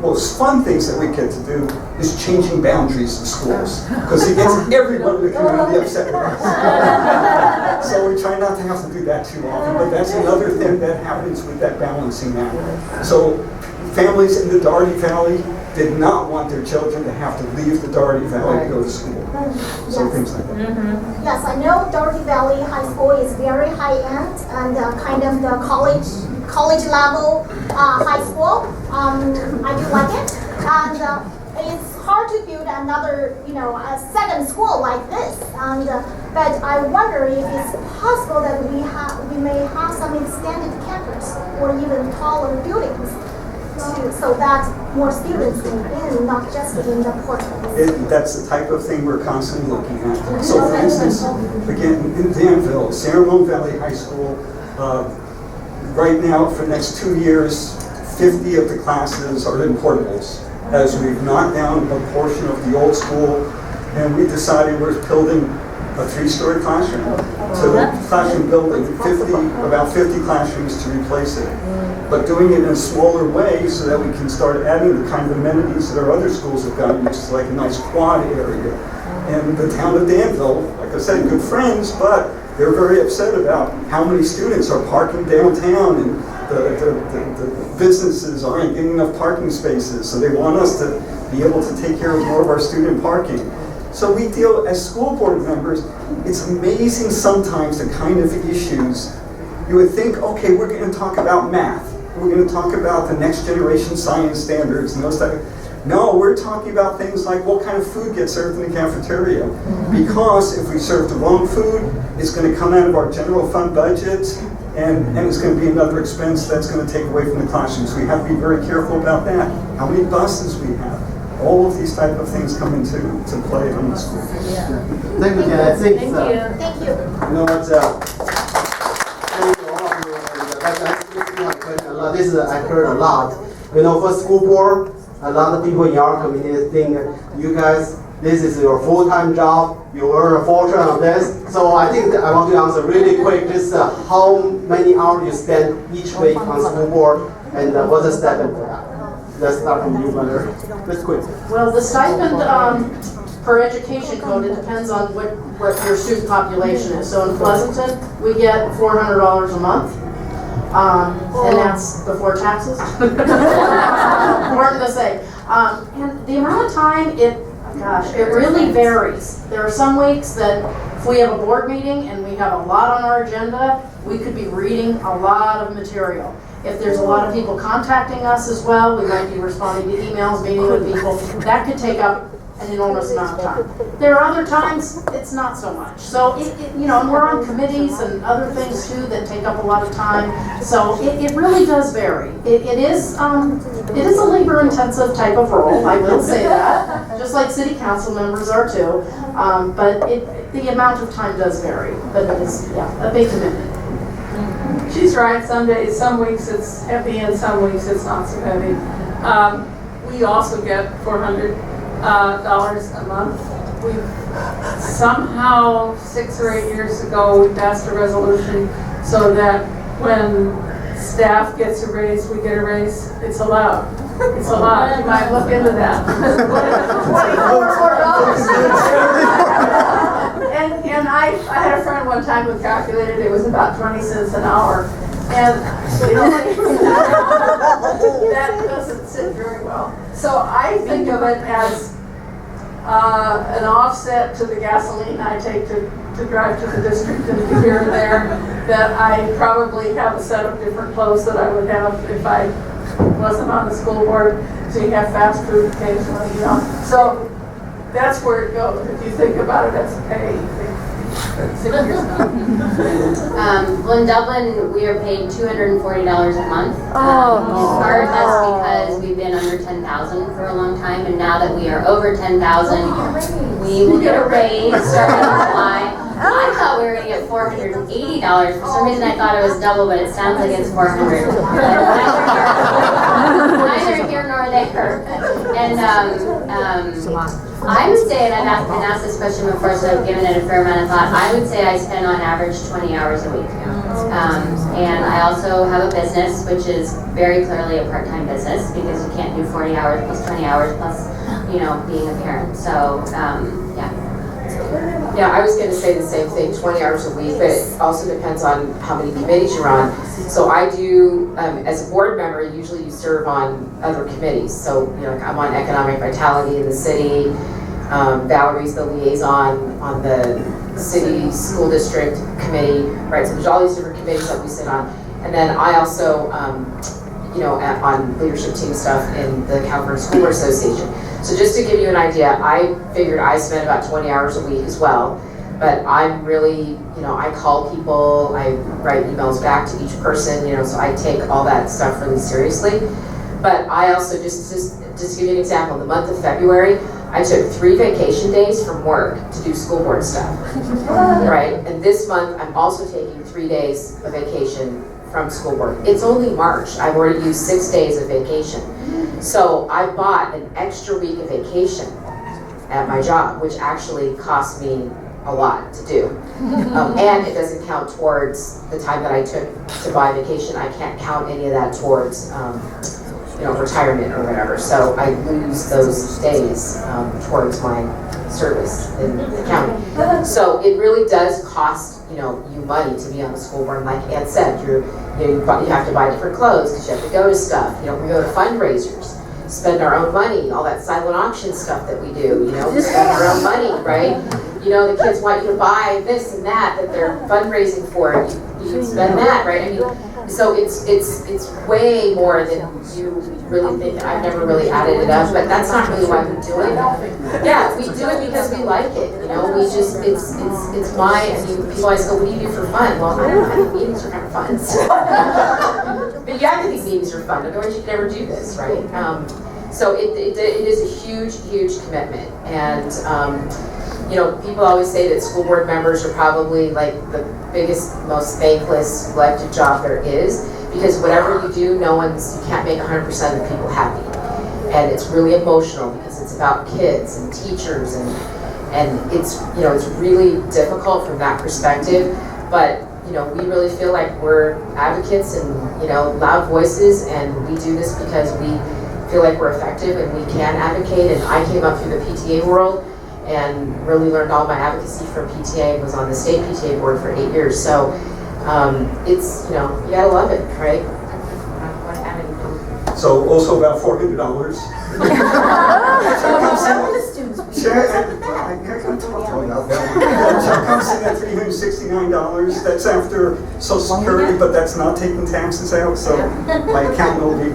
Speaker 4: most fun things that we get to do is changing boundaries of schools, because it gets everyone in the community upset with us. So we try not to have to do that too often, but that's another thing that happens with that balancing act. So families in the Doherty Valley did not want their children to have to leave the Doherty Valley to go to school. So things like that.
Speaker 19: Yes, I know Doherty Valley High School is very high-end and kind of the college level high school. I do like it, and it's hard to build another, a second school like this. And but I wonder if it's possible that we may have some extended campus or even taller buildings, so that more students can in, not just in the portals.
Speaker 4: That's the type of thing we're constantly looking at. So, for instance, again in Danville, San Ramon Valley High School. Right now, for the next 2 years, 50 of the classes are in portables, as we've knocked down a portion of the old school, and we decided we're building a 3-story classroom. So the classroom building, about 50 classrooms to replace it, but doing it in a smaller way so that we can start adding the kind of amenities that our other schools have got, which is like a nice quad area. And the town of Danville, like I said, good friends, but they're very upset about how many students are parking downtown, and the businesses aren't getting enough parking spaces, so they want us to be able to take care of more of our student parking. So we deal, as school board members, it's amazing sometimes the kind of issues. You would think, okay, we're going to talk about math, we're going to talk about the next generation science standards and those type of. No, we're talking about things like what kind of food gets served in the cafeteria. Because if we serve the wrong food, it's going to come out of our general fund budget, and it's going to be another expense that's going to take away from the classrooms. We have to be very careful about that. How many buses we have. All of these type of things come into play in the school.
Speaker 16: Thank you, Ken. I think,
Speaker 19: Thank you.
Speaker 16: You know what? Thank you all of you. This is I heard a lot. For school board, a lot of people in our community think you guys, this is your full-time job. You earn a fortune on this. So I think I want to answer really quick. Just how many hours you spend each week on school board, and what's the stipend for that? Let's start from you, Mother. Let's quick.
Speaker 2: Well, the stipend per education code, it depends on what your student population is. So in Pleasanton, we get $400 a month. And that's before taxes. Important to say. And the amount of time, it really varies. There are some weeks that if we have a board meeting and we have a lot on our agenda, we could be reading a lot of material. If there's a lot of people contacting us as well, we might be responding to emails, meeting with people. That could take up an enormous amount of time. There are other times it's not so much. So and we're on committees and other things too that take up a lot of time. So it really does vary. It is a labor-intensive type of role. I will say that, just like city council members are too. But the amount of time does vary. But it is a big commitment.
Speaker 10: She's right. Some days, some weeks it's heavy, and some weeks it's not so heavy. We also get $400 a month. We somehow 6 or 8 years ago we passed a resolution so that when staff gets a raise, we get a raise. It's allowed. It's a lot. You might look into that. And I had a friend one time who calculated it was about 20 cents an hour. And you know, that doesn't sit very well. So I think of it as an offset to the gasoline I take to drive to the district and here and there, that I probably have a set of different clothes that I would have if I wasn't on the school board. So you have fast food occasionally, you know. So that's where it goes. If you think about it as pay, you think
Speaker 11: well, in Dublin, we are paid $240 a month. In part, that's because we've been under 10,000 for a long time, and now that we are over 10,000, we will get a raise starting in July. I thought we were going to get $480. For some reason, I thought it was double, but it sounds like it's $400. Neither here nor there. And I would say, and I've been asked this question before, so I've given it a fair amount of thought. I would say I spend on average 20 hours a week. And I also have a business, which is very clearly a part-time business, because you can't do 40 hours plus 20 hours plus, you know, being a parent. So, yeah.
Speaker 15: Yeah, I was going to say the same thing, 20 hours a week, but it also depends on how many committees you're on. So I do, as a board member, usually you serve on other committees. So, you know, like I'm on Economic Vitality in the city. Valerie's the liaison on the city school district committee, right? So there's all these different committees that we sit on. And then I also, you know, on leadership team stuff in the California School Board Association. So just to give you an idea, I figured I spend about 20 hours a week as well. But I'm really, you know, I call people, I write emails back to each person, you know, so I take all that stuff really seriously. But I also, just to give you an example, in the month of February, I took 3 vacation days from work to do school board stuff, right? And this month, I'm also taking 3 days of vacation from school board. It's only March. I've already used 6 days of vacation. So I bought an extra week of vacation at my job, which actually cost me a lot to do. And it doesn't count towards the time that I took to buy vacation. I can't count any of that towards you know, retirement or whatever. So I lose those days towards my service in the county. So it really does cost, you know, you money to be on the school board. And like Ann said, you have to buy different clothes because you have to go to stuff. You know, we go to fundraisers, spend our own money, all that silent auction stuff that we do. You know, we spend our own money, right? You know, the kids want you to buy this and that they're fundraising for. You spend that, right? I mean, so it's way more than you really think. I've never really added it up, but that's not really why we do it. Yeah, we do it because we like it. You know, we just it's my. I mean, people always go, "What do you do for fun?" Well, I don't know. I think meetings are kind of fun. But you have to think meetings are fun. Otherwise, you'd never do this, right? So it is a huge commitment, and you know, people always say that school board members are probably like the biggest, most thankless elected job there is, because whatever you do, you can't make 100% of the people happy. And it's really emotional because it's about kids and teachers, and it's, you know, it's really difficult from that perspective. But, you know, we really feel like we're advocates and, you know, loud voices, and we do this because we feel like we're effective and we can advocate. And I came up through the PTA world and really learned all my advocacy from PTA, was on the state PTA board for 8 years. So it's, you know, you gotta love it, right?
Speaker 4: So also about $400. Check comes in at $369. That's after Social Security, but that's not taking taxes out, so my accountant will be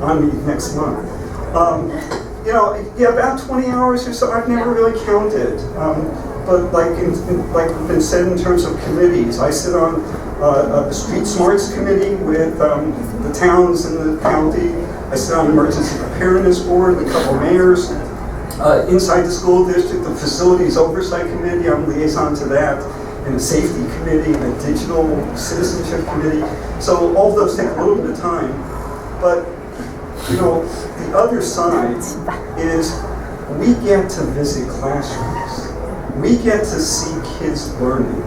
Speaker 4: on me next month. You know, yeah, about 20 hours or so. I've never really counted, but like like been said in terms of committees, I sit on the Street Smarts Committee with the towns in the county. I sit on the Emergency Preparedness Board, a couple mayors. Inside the school district, the Facilities Oversight Committee, I'm liaison to that, and the Safety Committee, and the Digital Citizenship Committee. So all of those take a little bit of time, but you know, the other side is we get to visit classrooms. We get to see kids learning.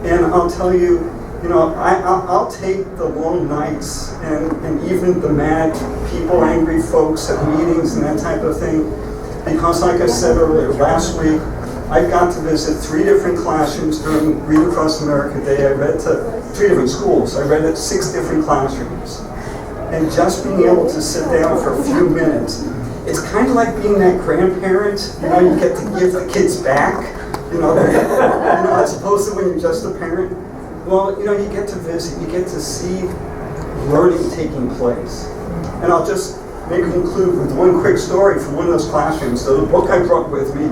Speaker 4: And I'll tell you, you know, I'll take the long nights and even the mad people, angry folks at meetings and that type of thing, because like I said earlier, last week, I got to visit 3 different classrooms during Read Across America Day. I read to 3 different schools. I read at 6 different classrooms. And just being able to sit down for a few minutes, it's kind of like being that grandparent, you know, you get to give the kids back, you know, as opposed to when you're just a parent. Well, you know, you get to visit, you get to see learning taking place. And I'll just maybe conclude with one quick story from one of those classrooms. So the book I brought with me,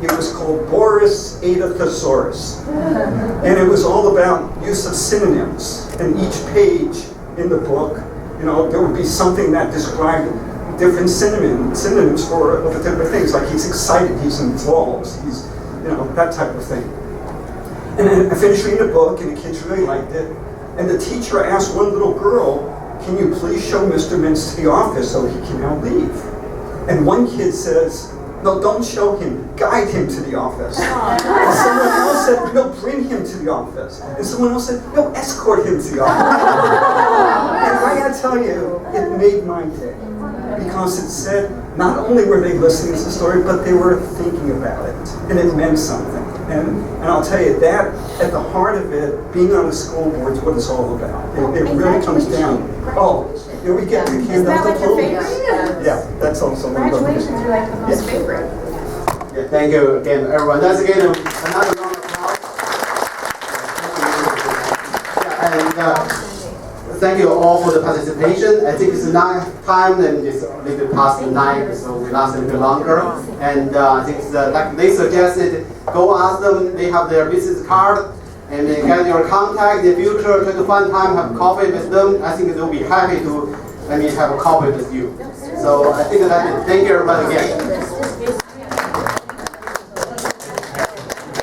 Speaker 4: it was called Boris Ate a Thesaurus. And it was all about use of synonyms. And each page in the book, you know, there would be something that described different synonyms for different things. Like he's excited, he's enthralled, he's, you know, that type of thing. And then I finished reading the book, and the kids really liked it. And the teacher asked one little girl, "Can you please show Mr. Mintz to the office so he can now leave?" And one kid says, "No, don't show him, guide him to the office." And someone else said, "No, bring him to the office." And someone else said, "No, escort him to the office." And I gotta tell you, it made my day. Because it said, not only were they listening to the story, but they were thinking about it. And it meant something. And I'll tell you, that, at the heart of it, being on the school board is what it's all about. It really comes down. Oh, here we get the candle.
Speaker 2: Is that like your favorite?
Speaker 4: Yeah, that's also one of them.
Speaker 2: Congratulations, you're like the most favorite.
Speaker 16: Yeah, thank you again, everyone. That's again another round of applause. And thank you all for the participation. I think it's night time and it's a little bit past 9, so we last a little bit longer. And I think like they suggested, go ask them. They have their business card and they get your contact in the future. Try to find time, have coffee with them. I think they'll be happy to have a coffee with you. So I think that thank you everybody again.